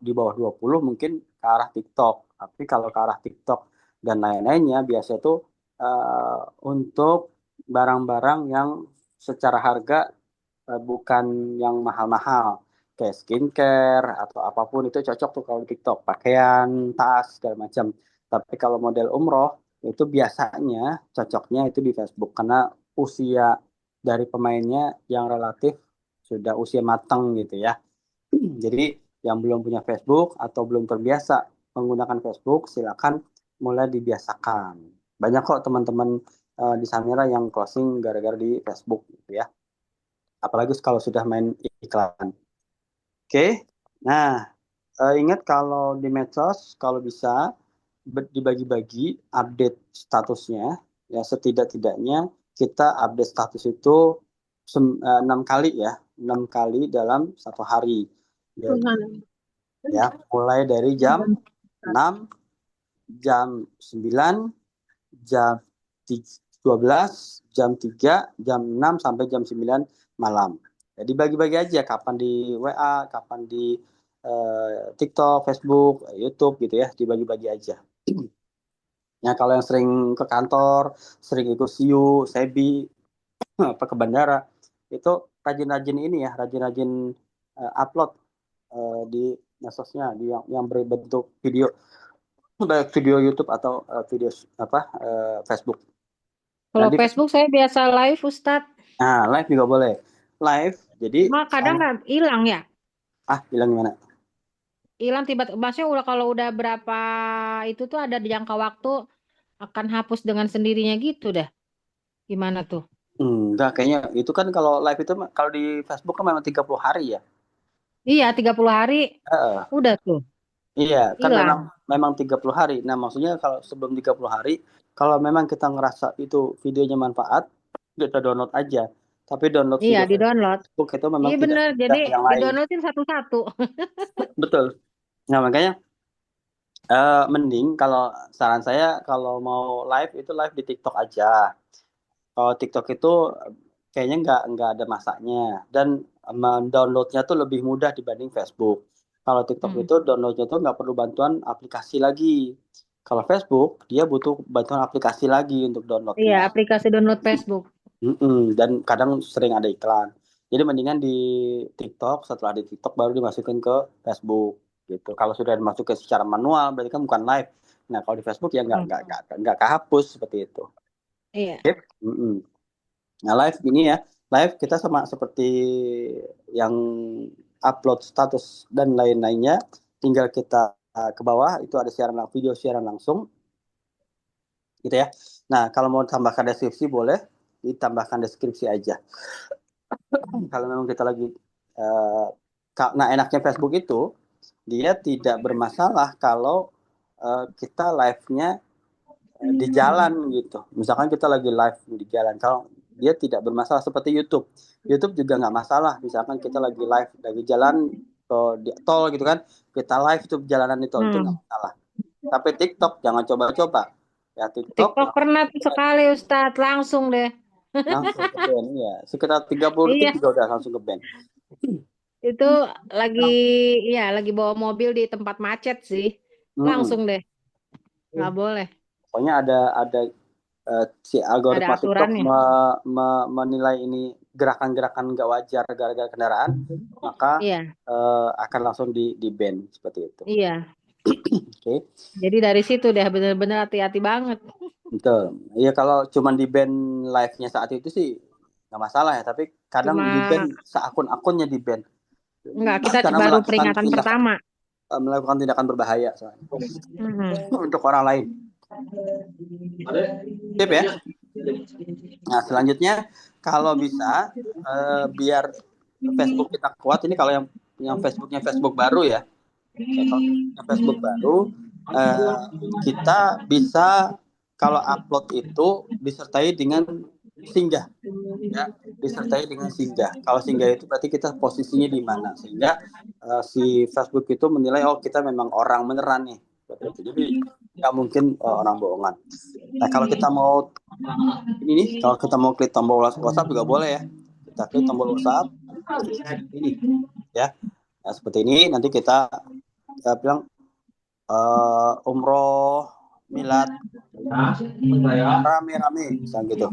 di bawah 20 mungkin ke arah TikTok. Tapi kalau ke arah TikTok dan lain-lainnya biasa itu untuk barang-barang yang secara harga bukan yang mahal-mahal. Kayak skincare atau apapun itu cocok tuh kalau di TikTok. Pakaian, tas, segala macam. Tapi kalau model umroh itu biasanya cocoknya itu di Facebook karena usia dari pemainnya yang relatif sudah usia matang gitu ya. Jadi yang belum punya Facebook atau belum terbiasa menggunakan Facebook, silakan mulai dibiasakan. Banyak kok teman-teman di Samira yang closing gara-gara di Facebook gitu ya. Apalagi kalau sudah main iklan. Oke, nah ingat kalau di medsos kalau bisa dibagi-bagi update statusnya, ya setidak-tidaknya kita update status itu 6 kali ya, 6 kali dalam satu hari. Ya, mulai dari jam 6, jam 9, jam 12, jam 3, jam 6 sampai jam 9 malam. Jadi bagi-bagi aja kapan di WA, kapan di TikTok, Facebook, YouTube gitu ya, dibagi-bagi aja. Ya kalau yang sering ke kantor, sering ikut SIU, SEBI, apa ke bandara, itu rajin-rajin ini ya, rajin-rajin upload di medsosnya, di yang berbentuk video, baik video YouTube atau video Facebook. Kalau Nanti Facebook saya biasa live, Ustadz. live juga boleh. Live, jadi Cuma kadang nggak hilang ya. bilang gimana? Hilang tiba-tiba. Maksudnya kalau udah berapa itu tuh ada di jangka waktu akan hapus dengan sendirinya gitu dah. Gimana tuh? Enggak, kayaknya itu kan kalau live itu kalau di Facebook kan memang 30 hari ya. Iya, 30 hari Heeh. udah tuh Iya, kan memang hilang. memang 30 hari. Nah, maksudnya kalau sebelum 30 hari, kalau memang kita ngerasa itu videonya manfaat, kita download aja. Tapi download Iya, video di-download. Facebook itu memang Iya tidak bener. semudah Jadi yang lain. di-downloadin satu-satu. Betul. Nah, makanya mending kalau saran saya kalau mau live itu live di TikTok aja. Kalau TikTok itu kayaknya nggak ada masanya dan downloadnya tuh lebih mudah dibanding Facebook. Kalau TikTok Hmm. itu downloadnya tuh nggak perlu bantuan aplikasi lagi. Kalau Facebook dia butuh bantuan aplikasi lagi untuk Iya, downloadnya. aplikasi download Facebook. Dan kadang sering ada iklan. Jadi mendingan di TikTok, setelah di TikTok baru dimasukin ke Facebook gitu. Kalau sudah dimasukin secara manual berarti kan bukan live. Nah kalau di Facebook ya Hmm. nggak kehapus seperti itu. Iya. Mm-mm. Nah, live gini ya, live kita sama seperti yang upload status dan lain-lainnya, tinggal kita ke bawah itu ada video siaran langsung, gitu ya. Nah, kalau mau tambahkan deskripsi boleh ditambahkan deskripsi aja. Kalau memang kita lagi Nah, enaknya Facebook itu dia tidak bermasalah kalau kita live-nya di jalan gitu. Misalkan kita lagi live di jalan, kalau dia tidak bermasalah seperti YouTube. YouTube juga nggak masalah. Misalkan kita lagi live lagi jalan di tol gitu kan, kita live itu jalanan di tol itu nggak masalah. Tapi TikTok jangan coba-coba. Ya TikTok TikTok pernah tuh sekali Ustadz, langsung deh. langsung ke ban ya. Sekitar 30 Iya, detik juga udah langsung ke ban. itu lagi bawa mobil di tempat macet sih. Langsung deh, nggak boleh. Pokoknya ada si Ada algoritma TikTok aturannya. menilai ini gerakan-gerakan nggak wajar gara-gara kendaraan, maka Iya, akan langsung di ban seperti itu. iya. Oke, Jadi dari situ deh bener-bener hati-hati banget. betul. Ya kalau cuma di ban live-nya saat itu sih nggak masalah ya, tapi kadang di ban Cuma seakun-akunnya di ban enggak, kita karena baru peringatan pertama. melakukan tindakan berbahaya soalnya untuk orang lain. Sip ya. Nah selanjutnya kalau bisa biar Facebook kita kuat, ini kalau yang Facebooknya Facebook baru ya. Kalau yang Facebook baru kita bisa kalau upload itu disertai dengan singgah ya, disertai dengan singgah. Kalau singgah itu berarti kita posisinya di mana, sehingga si Facebook itu menilai oh kita memang orang beneran nih. Jadi nggak mungkin orang bohongan. Nah kalau kita mau ini nih, kalau kita mau klik tombol WhatsApp juga boleh ya. Kita klik tombol WhatsApp ini ya. Nah, seperti ini nanti kita bilang umroh milad rame-rame misalnya gitu.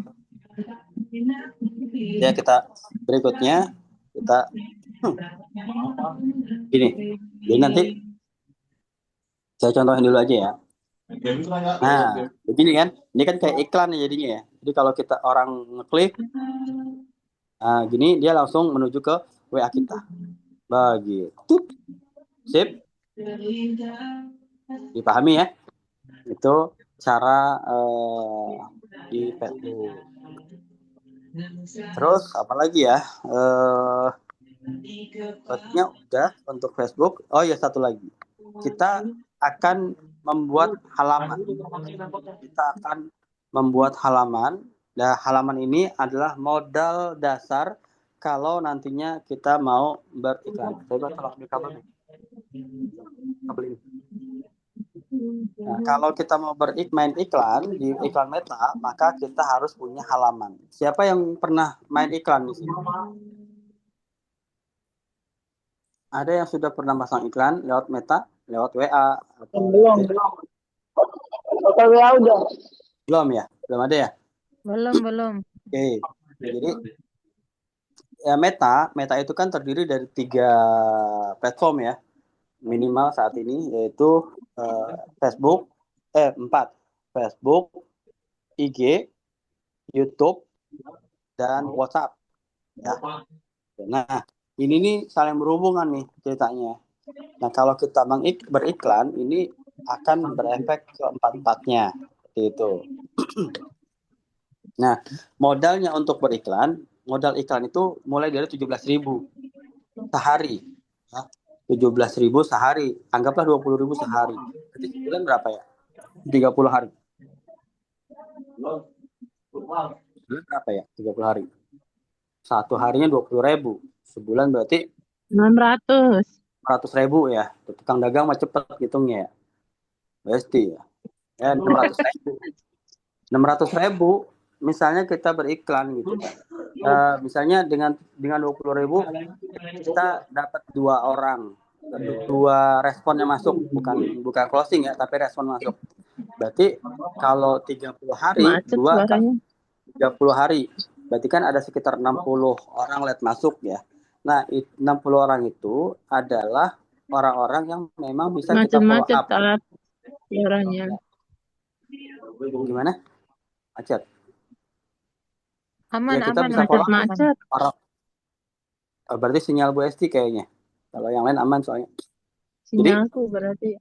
Ya kita berikutnya kita gini. Jadi nanti saya contohin dulu aja ya. Nah, begini kan. Ini kan kayak iklan ya jadinya ya. Jadi kalau kita orang ngeklik nah, gini dia langsung menuju ke WA kita. Begitu. Sip. Dipahami ya? Itu cara di Facebook. Terus apa lagi ya? Berarti udah untuk Facebook. Oh ya satu lagi. Kita akan membuat halaman. Kita akan membuat halaman. Nah, halaman ini adalah modal dasar kalau nantinya kita mau beriklan. Coba tolong ambil kabel ini. Nah, kalau kita mau main iklan di iklan Meta, maka kita harus punya halaman. Siapa yang pernah main iklan di sini? Ada yang sudah pernah pasang iklan lewat Meta, lewat WA atau belum. Atau WA udah. Belum ya? Belum ada ya? Belum. Oke. Jadi ya Meta itu kan terdiri dari 3 platform ya. Minimal saat ini yaitu Facebook 4. Facebook, IG, YouTube dan WhatsApp. Ya. Nah, ini nih saling berhubungan nih ceritanya. Nah, kalau kita beriklan, ini akan berefek ke 4-4-nya. Seperti itu. Nah, modalnya untuk beriklan, modal iklan itu mulai dari 17.000 sehari. Ya. 17.000 sehari. Anggaplah 20.000 sehari. Jadi sebulan berapa ya? 30 hari. Sebulan berapa ya? 30 hari. Satu harinya 20.000. Sebulan berarti 600.000 ya. Tukang dagang mah cepet hitungnya ya. Pasti ya. 600.000 misalnya kita beriklan gitu. Misalnya dengan 20.000 kita dapat 2 orang. 2 responnya masuk, bukan closing ya, tapi respon masuk. Berarti kalau 30 hari, 2 kan 30 hari. Berarti kan ada sekitar 60 orang lihat masuk ya. Nah, 60 orang itu adalah orang-orang yang memang bisa kita follow up. Gimana? Macet. Aman, Ya, kita bisa follow up. Berarti sinyal Bu Esti kayaknya. Kalau yang lain aman soalnya. Sinyalku berarti.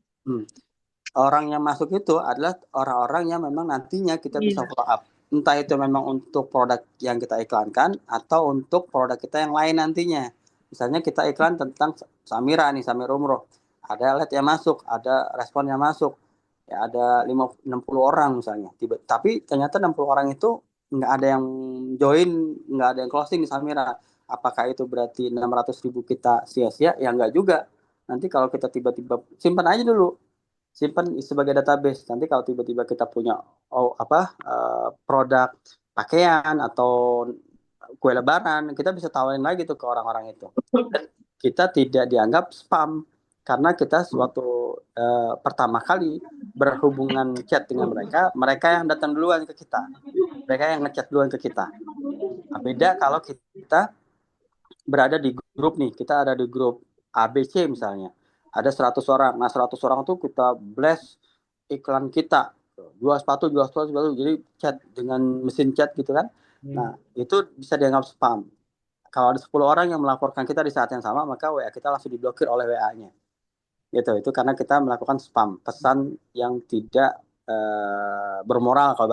Orang yang masuk itu adalah orang-orang yang memang nantinya kita bisa follow up. Entah itu memang untuk produk yang kita iklankan atau untuk produk kita yang lain nantinya. Misalnya kita iklan tentang Samira nih, Samira Umroh. Ada lead yang masuk, ada respon yang masuk. Ya ada 60 orang misalnya. Tapi ternyata 60 orang itu nggak ada yang join, nggak ada yang closing di Samira. Apakah itu berarti 600.000 kita sia-sia? Ya nggak juga. Nanti kalau kita tiba-tiba simpan aja dulu, simpan sebagai database. Nanti kalau tiba-tiba kita punya produk pakaian atau kue lebaran, kita bisa tawarin lagi tuh ke orang-orang itu. Dan kita tidak dianggap spam karena kita suatu pertama kali berhubungan chat dengan mereka, mereka yang datang duluan ke kita, mereka yang ngechat duluan ke kita. Nah, beda kalau kita berada di grup nih, kita ada di grup ABC misalnya, ada 100 orang. Nah 100 orang tuh kita blast iklan kita, jual sepatu, jadi chat dengan mesin chat gitu kan. Nah itu bisa dianggap spam. Kalau ada 10 orang yang melaporkan kita di saat yang sama, maka WA kita langsung diblokir oleh WA-nya. Gitu, itu karena kita melakukan spam, pesan yang tidak bermoral kalau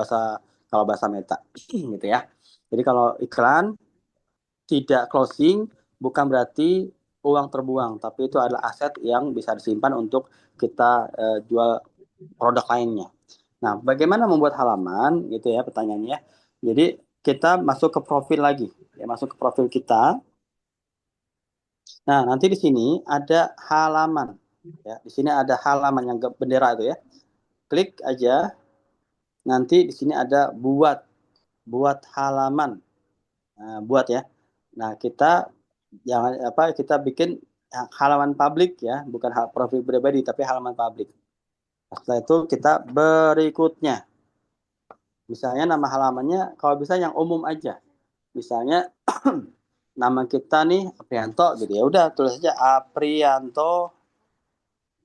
bahasa Meta, gitu ya. Jadi kalau iklan tidak closing bukan berarti uang terbuang, tapi itu adalah aset yang bisa disimpan untuk kita jual produk lainnya. Nah, bagaimana membuat halaman gitu ya pertanyaannya. Jadi kita masuk ke profil lagi, ya masuk ke profil kita. Nah, nanti di sini ada halaman, ya di sini ada halaman yang bendera itu ya. Klik aja. Nanti di sini ada buat halaman. Nah, buat ya. Nah, kita kita bikin halaman publik ya, bukan profil pribadi tapi halaman publik. Setelah itu kita berikutnya. Misalnya nama halamannya kalau bisa yang umum aja. Misalnya nama kita nih Aprianto gitu ya. Udah tulis aja Aprianto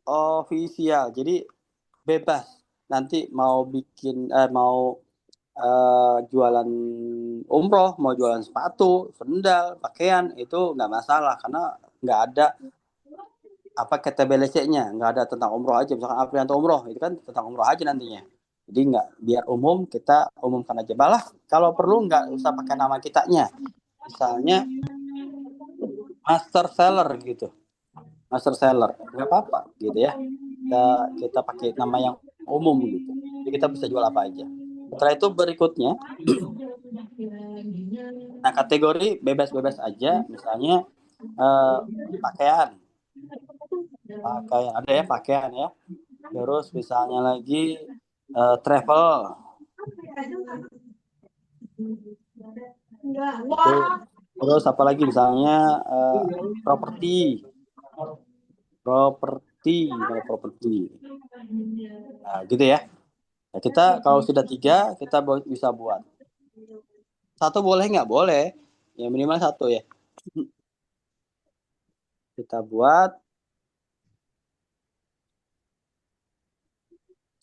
official. Jadi bebas. Nanti mau bikin mau jualan umroh, mau jualan sepatu, sendal, pakaian itu nggak masalah karena nggak ada KTBLC-nya, nggak ada tentang umroh aja. Misalkan Aprianto umroh itu kan tentang umroh aja nantinya. Jadi nggak, biar umum kita umumkan aja. Malah kalau perlu nggak usah pakai nama kitanya. Misalnya master seller gitu, master seller nggak apa-apa gitu ya. Kita pakai nama yang umum gitu. Jadi kita bisa jual apa aja. Setelah itu berikutnya, nah kategori bebas-bebas aja, misalnya pakaian ada ya pakaian ya. Terus misalnya lagi travel. Terus apalagi misalnya properti. Nah, gitu ya. Nah, kita kalau sudah 3 kita bisa buat. 1 boleh nggak? Boleh. Ya minimal 1 ya. Kita buat.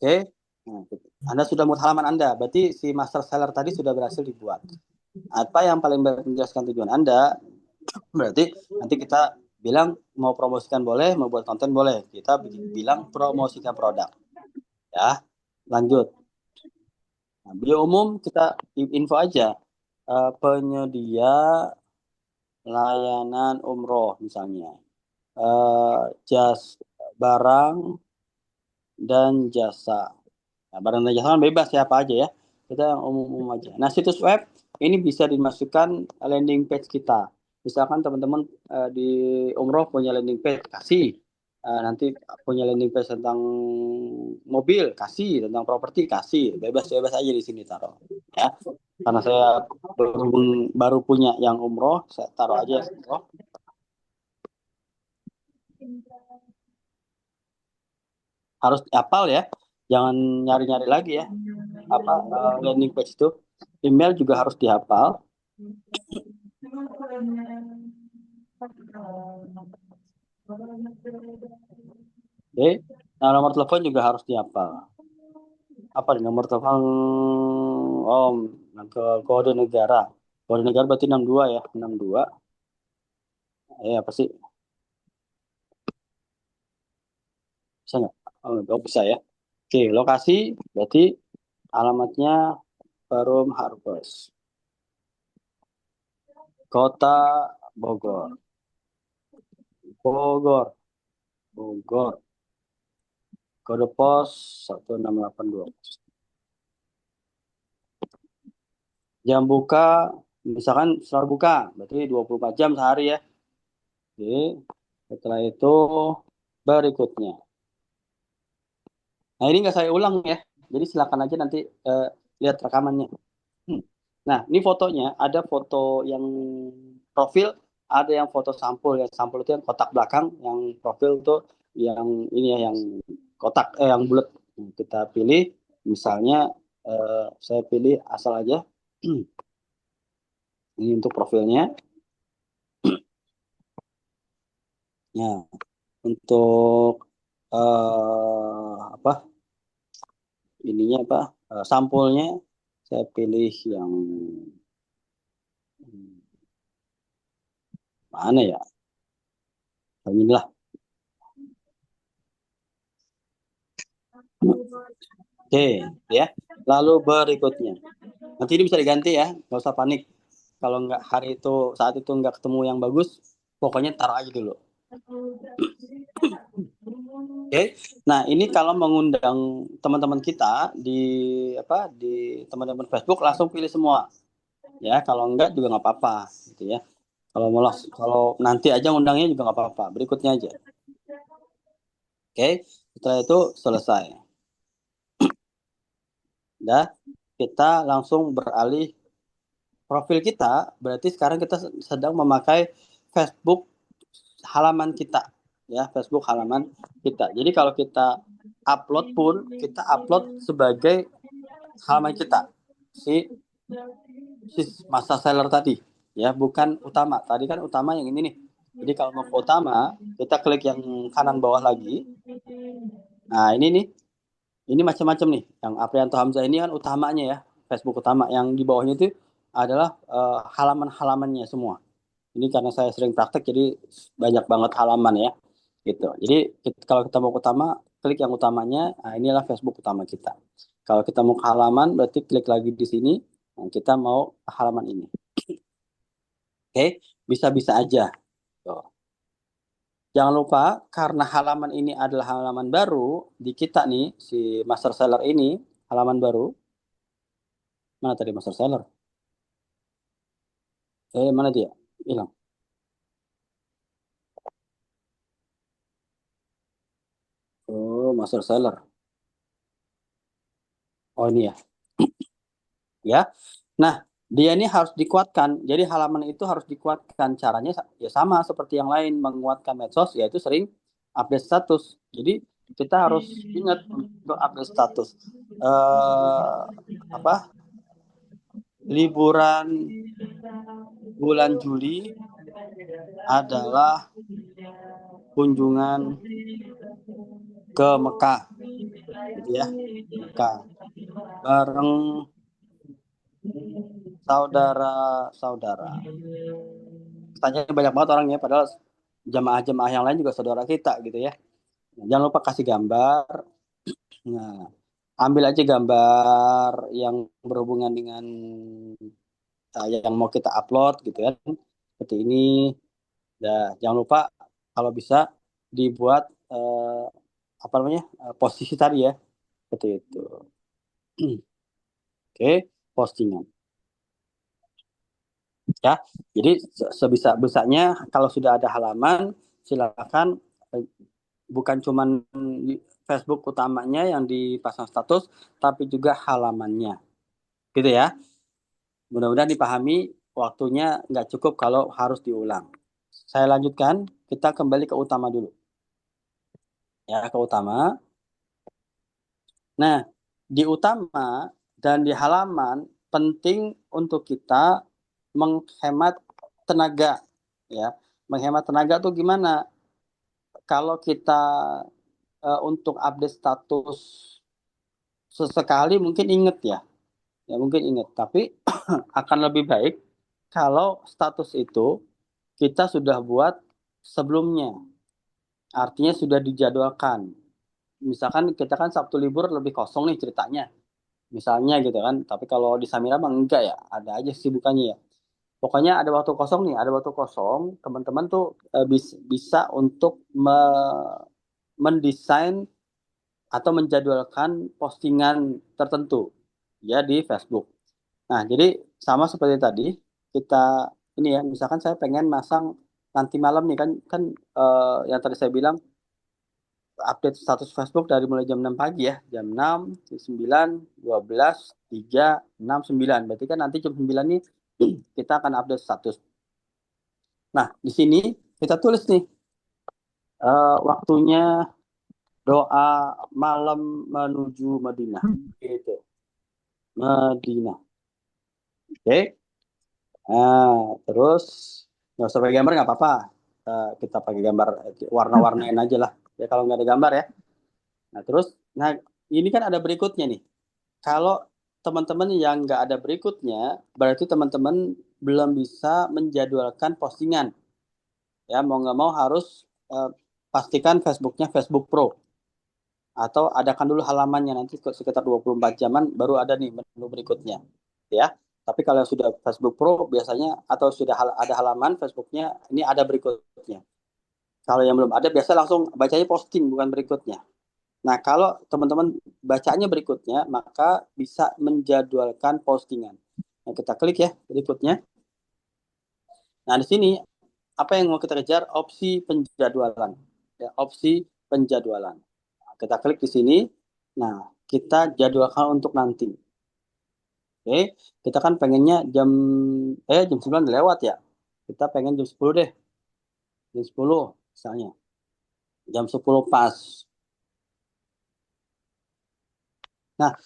Oke. Nah, Anda sudah buat halaman Anda. Berarti si master seller tadi sudah berhasil dibuat. Apa yang paling menjelaskan tujuan Anda? Berarti nanti kita bilang mau promosikan boleh, mau buat konten boleh. Kita bilang promosikan produk. Ya, lanjut. Nah, bio umum kita info aja. Penyedia layanan umroh misalnya. Barang dan jasa. Nah, barang dan jasa kan bebas siapa aja ya. Kita yang umum-umum aja. Nah, situs web ini bisa dimasukkan landing page kita. Misalkan teman-teman di umroh punya landing page, kasih. Nanti punya landing page tentang mobil, kasih. Tentang properti, kasih. Bebas-bebas aja di sini taruh. Ya. Karena saya baru punya yang umroh, saya taruh aja umroh. Harus hafal ya. Jangan nyari-nyari lagi ya. Landing page itu. Email juga harus dihafal. Oke. Nah, nomor telepon juga harus dihafal. Apa nih nomor telepon? Ke kode negara. Kode negara berarti 62 ya, 62. Apa sih? Bisa nggak? Oh, bisa ya. Oke, lokasi berarti alamatnya Perum Harvest. Kota Bogor. Bogor. Bogor. Kode pos 16820. Jam buka, misalkan selalu buka, berarti 24 jam sehari ya. Oke. Setelah itu berikutnya. Nah, ini nggak saya ulang ya. Jadi silakan aja nanti lihat rekamannya. Nah, ini fotonya. Ada foto yang profil, ada yang foto sampul. Yang sampul itu yang kotak belakang, yang profil itu yang ini ya, yang kotak, yang bulat. Kita pilih, misalnya saya pilih asal aja. Ini untuk profilnya. Ya, untuk apa? Ininya apa? Sampulnya saya pilih yang mana ya? Yang inilah. Oke, ya. Lalu berikutnya. Nanti ini bisa diganti ya, nggak usah panik. Kalau nggak hari itu, saat itu nggak ketemu yang bagus, pokoknya taruh aja dulu. Oke. Nah, ini kalau mengundang teman-teman kita di teman-teman Facebook langsung pilih semua. Ya, kalau enggak juga nggak apa-apa, gitu ya. Kalau nanti aja undangnya juga nggak apa-apa. Berikutnya aja. Oke. Setelah itu selesai. Dah, kita langsung beralih profil kita. Berarti sekarang kita sedang memakai Facebook halaman kita, ya, Facebook halaman kita. Jadi kalau kita upload pun kita upload sebagai halaman kita, si master seller tadi, ya, bukan utama. Tadi kan utama yang ini nih. Jadi kalau mau ke utama, kita klik yang kanan bawah lagi. Nah, ini nih, ini macam-macam nih. Yang Aprianto Hamzah ini kan utamanya ya, Facebook utama. Yang di bawahnya itu adalah halaman-halamannya semua. Ini karena saya sering praktek, jadi banyak banget halaman ya, gitu. Jadi kalau kita mau ke utama, klik yang utamanya. Nah, inilah Facebook utama kita. Kalau kita mau ke halaman, berarti klik lagi di sini. Nah, kita mau ke halaman ini. Oke, bisa-bisa aja. Tuh. Jangan lupa, karena halaman ini adalah halaman baru di kita nih, si master seller ini, halaman baru. Mana tadi master seller? Mana dia? Hilang. Oh, master seller. Oh, ini ya. Ya. Nah, dia ini harus dikuatkan. Jadi halaman itu harus dikuatkan. Caranya ya sama seperti yang lain, menguatkan medsos, yaitu sering update status. Jadi kita harus ingat untuk update status. Apa? Liburan bulan Juli adalah kunjungan ke Mekah, gitu ya, Mekah, bareng saudara-saudara. Tanya banyak banget orangnya, padahal jamaah-jamaah yang lain juga saudara kita, gitu ya. Jangan lupa kasih gambar. Nah, ambil aja gambar yang berhubungan dengan yang mau kita upload, gitu ya. Seperti ini. Nah, jangan lupa kalau bisa dibuat apa namanya, posisi tadi ya, seperti itu. Oke, postingan. Ya, jadi sebisa-bisanya kalau sudah ada halaman, silakan bukan cuman Facebook utamanya yang dipasang status, tapi juga halamannya, gitu ya. Mudah-mudahan dipahami. Waktunya nggak cukup kalau harus diulang. Saya lanjutkan, kita kembali ke utama dulu. Ya, ke utama. Nah, di utama dan di halaman penting untuk kita menghemat tenaga, ya. Menghemat tenaga tuh gimana? Kalau kita untuk update status sesekali mungkin inget ya, ya mungkin inget. Tapi akan lebih baik kalau status itu kita sudah buat sebelumnya, artinya sudah dijadwalkan. Misalkan kita kan Sabtu libur lebih kosong nih ceritanya, misalnya gitu kan. Tapi kalau di Samira mah enggak ya, ada aja sibukannya ya. Pokoknya ada waktu kosong nih, ada waktu kosong, teman-teman tuh bisa untuk mendesain atau menjadwalkan postingan tertentu ya di Facebook. Nah, jadi sama seperti tadi kita ini ya, misalkan saya pengen masang nanti malam nih kan kan yang tadi saya bilang update status Facebook dari mulai jam 6 pagi ya, jam 6, 9, 12, 3, 6, 9. Berarti kan nanti jam 9 nih kita akan update status. Nah, di sini kita tulis nih waktunya doa malam menuju Madinah. Gitu. Madinah. Oke. Nah, terus nggak usah pakai gambar nggak apa-apa. Kita pakai gambar warna-warnain aja lah. Ya kalau nggak ada gambar ya. Nah, terus, nah ini kan ada berikutnya nih. Kalau teman-teman yang nggak ada berikutnya, berarti teman-teman belum bisa menjadwalkan postingan. Ya, mau nggak mau harus pastikan Facebooknya Facebook Pro. Atau adakan dulu halamannya, nanti sekitar 24 jaman baru ada nih menu berikutnya. Ya, tapi kalau sudah Facebook Pro biasanya, atau sudah ada halaman Facebooknya, ini ada berikutnya. Kalau yang belum ada, biasa langsung bacanya posting, bukan berikutnya. Nah, kalau teman-teman bacanya berikutnya, maka bisa menjadwalkan postingan. Nah, kita klik ya berikutnya. Nah, di sini apa yang mau kita kejar? Opsi penjadwalan. Ya, opsi penjadwalan. Nah, kita klik di sini. Nah, kita jadwalkan untuk nanti. Oke, kita kan pengennya jam 9 lewat ya. Kita pengen jam 10 deh. Jam 10 misalnya. Jam 10 pas. Nah,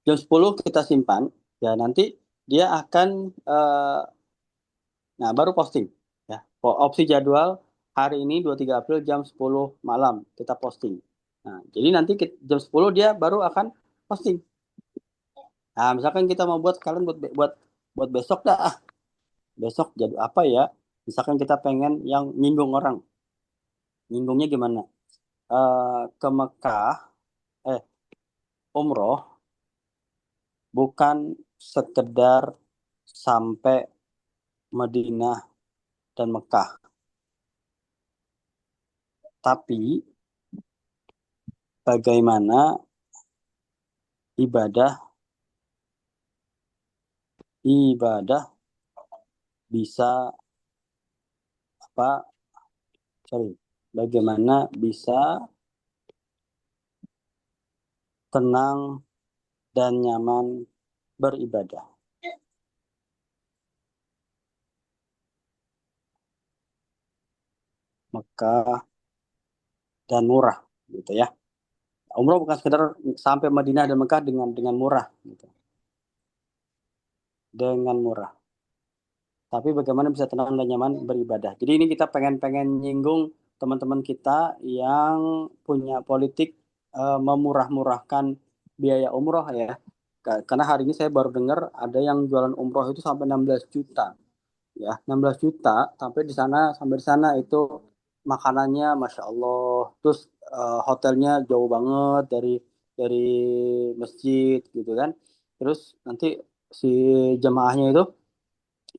jam 10 kita simpan, ya nanti dia akan nah baru posting ya. Opsi jadwal hari ini 23 April jam 10 malam kita posting. Nah, jadi nanti jam 10 dia baru akan posting. Nah, misalkan kita mau buat kalian buat besok dah. Besok jadwal apa ya? Misalkan kita pengen yang nyinggung orang. Nyinggungnya gimana? Ke Mekah umroh bukan sekedar sampai Madinah dan Mekah, tapi bagaimana ibadah bisa bagaimana bisa tenang dan nyaman beribadah. Mekah dan murah gitu ya. Umroh bukan sekedar sampai Madinah dan Mekah dengan murah gitu. Dengan murah. Tapi bagaimana bisa tenang dan nyaman beribadah. Jadi ini kita pengen nyinggung teman-teman kita yang punya politik memurah-murahkan biaya umroh ya. Karena hari ini saya baru dengar ada yang jualan umroh itu sampai 16 juta. Ya, 16 juta sampai di sana itu makanannya Masya Allah. Terus hotelnya jauh banget dari masjid gitu kan. Terus nanti si jemaahnya itu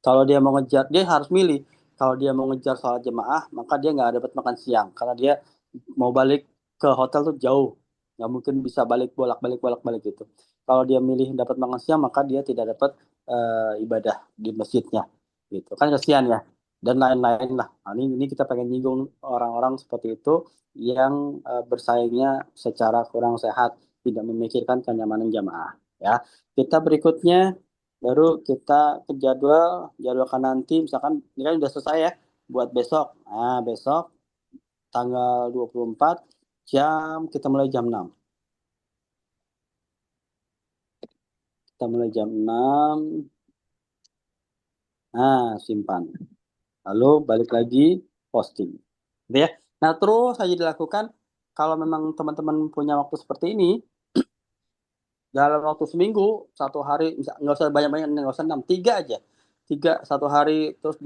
kalau dia mau ngejar, dia harus milih. Kalau dia mau ngejar sholat jemaah, maka dia nggak dapat makan siang. Karena dia mau balik ke hotel tuh jauh. Nggak mungkin bisa balik bolak-balik gitu. Kalau dia milih dapat makan siang, maka dia tidak dapat ibadah di masjidnya. Gitu. Kan kasihan ya. Dan lain-lain lah. Nah, ini kita pengen nyinggung orang-orang seperti itu yang bersaingnya secara kurang sehat. Tidak memikirkan kenyamanan jamaah. Ya. Kita berikutnya baru kita ke jadwalkan nanti, misalkan ini kan udah selesai ya buat besok. Nah, besok tanggal 24 kita mulai jam 6. Kita mulai jam 6. Nah, simpan. Lalu balik lagi posting. Gitu ya. Nah, terus saja dilakukan kalau memang teman-teman punya waktu seperti ini, dalam waktu seminggu, satu hari, nggak usah banyak-banyak, nggak usah 6, 3 aja. 3 satu hari, terus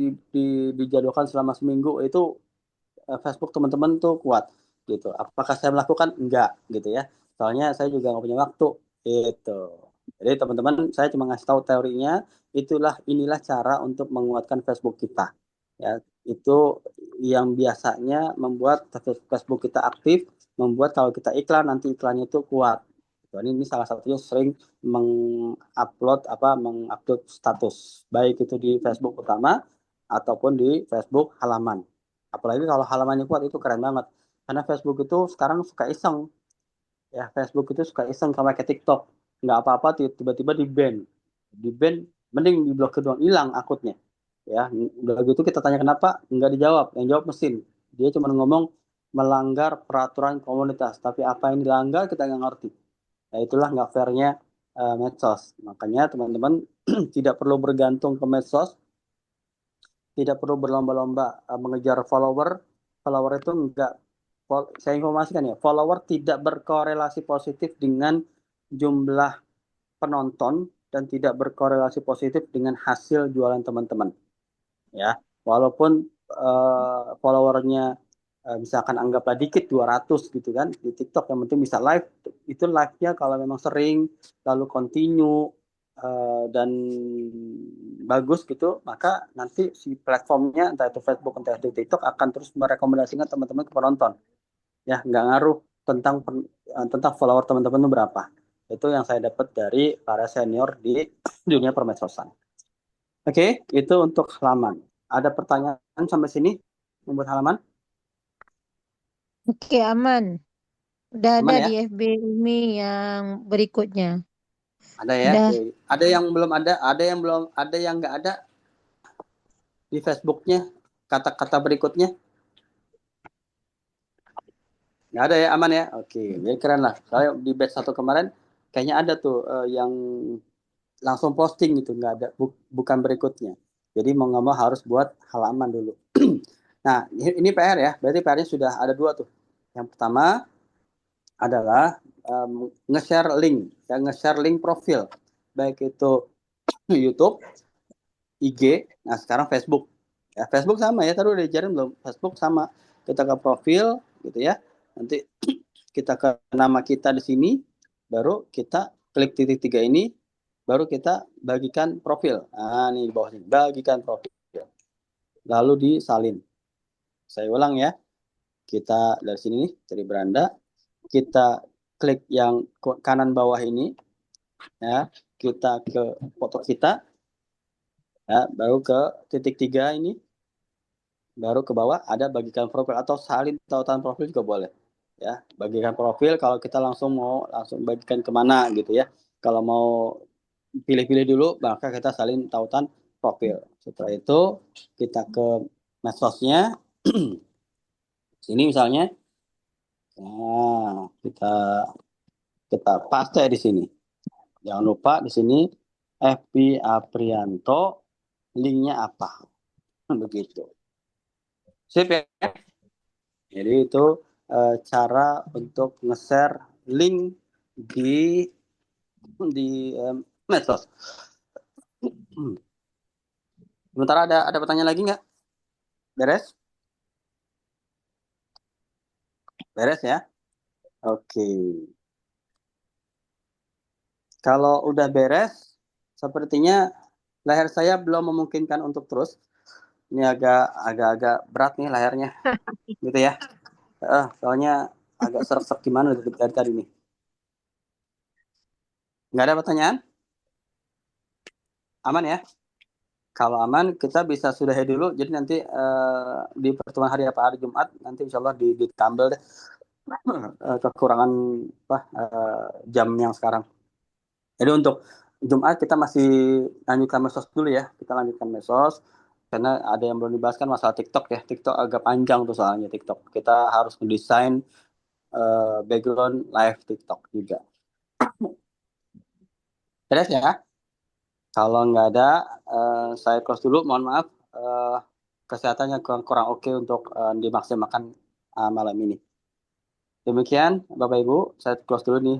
dijadwalkan selama seminggu, itu Facebook teman-teman tuh kuat gitu. Apakah saya melakukan? Enggak gitu ya. Soalnya saya juga nggak punya waktu gitu. Jadi teman-teman, saya cuma ngasih tahu teorinya, inilah cara untuk menguatkan Facebook kita. Ya, itu yang biasanya membuat Facebook kita aktif, membuat kalau kita iklan nanti iklannya itu kuat. Ini salah satunya sering mengupload status, baik itu di Facebook utama ataupun di Facebook halaman. Apalagi kalau halamannya kuat itu keren banget. Karena Facebook itu sekarang suka iseng, ya Facebook itu suka iseng sama kayak TikTok, nggak apa-apa tiba-tiba di ban mending diblokir doang, hilang akunnya, ya udah gitu kita tanya kenapa nggak dijawab, yang jawab mesin, dia cuma ngomong melanggar peraturan komunitas, tapi apa yang dilanggar kita nggak ngerti. Nah itulah nggak fairnya medsos. Makanya teman-teman tidak perlu bergantung ke medsos, tidak perlu berlomba-lomba mengejar follower itu enggak. Saya informasikan ya, follower tidak berkorelasi positif dengan jumlah penonton dan tidak berkorelasi positif dengan hasil jualan teman-teman. Ya, walaupun followernya misalkan anggaplah dikit 200 gitu kan di TikTok, yang penting bisa live, itu live-nya kalau memang sering lalu continue dan bagus gitu, maka nanti si platformnya entah itu Facebook entah itu TikTok akan terus merekomendasikan teman-teman ke penonton. Ya nggak ngaruh tentang follower teman-teman itu berapa. Itu yang saya dapat dari para senior di dunia permedsosan. Oke, itu untuk halaman. Ada pertanyaan sampai sini membuat halaman? Oke, aman. Udah ada Aman ya? di FB Umi yang berikutnya. Ada ya? Udah. Oke. Ada yang belum ada yang nggak ada di Facebooknya, kata-kata berikutnya? Nggak ada ya, aman ya? Oke, jadi keren lah. Saya di batch 1 kemarin, kayaknya ada tuh yang langsung posting gitu, nggak ada, bukan berikutnya. Jadi mau nggak mau harus buat halaman dulu. Nah, ini PR ya, berarti PR-nya sudah ada 2 tuh. Yang pertama adalah nge-share link, ya, nge-share link profil, baik itu YouTube, IG, nah sekarang Facebook. Ya, Facebook sama ya, tadi udah diajarin belum? Facebook sama, kita ke profil gitu ya, nanti kita ke nama kita di sini, baru kita klik titik 3 ini, baru kita bagikan profil. Nah, nih di bawah sini, bagikan profil. Lalu disalin. Saya ulang ya. Kita dari sini nih, dari beranda, kita klik yang kanan bawah ini, ya, kita ke foto kita, ya, baru ke titik 3 ini, baru ke bawah ada bagikan profil atau salin tautan profil juga boleh. Ya, bagikan profil kalau kita langsung bagikan kemana gitu ya. Kalau mau pilih-pilih dulu, maka kita salin tautan profil. Setelah itu kita ke medsosnya. Sini misalnya, nah kita paste di sini. Jangan lupa di sini FB Aprianto, linknya apa, begitu. Sip ya. Jadi itu cara untuk nge-share link di medsos. Sementara ada pertanyaan lagi nggak? Beres? Beres ya? Oke. Kalau udah beres, sepertinya leher saya belum memungkinkan untuk terus. Ini agak berat nih lehernya, gitu ya. Soalnya agak serak gimana dari tadi nih. Nggak ada pertanyaan? Aman ya? Kalau aman, kita bisa sudahi dulu. Jadi nanti di pertemuan hari apa, hari Jumat, nanti insya Allah ditambal deh kekurangan jam yang sekarang. Jadi untuk Jumat kita masih lanjutkan medsos dulu ya. Kita lanjutkan medsos. Karena ada yang belum dibahas kan masalah TikTok ya. TikTok agak panjang tuh soalnya TikTok. Kita harus mendesain background live TikTok juga. Beres ya? Kalau nggak ada, saya close dulu. Mohon maaf, kesehatannya kurang oke untuk dimaksimalkan malam ini. Demikian, Bapak Ibu, saya close dulu nih.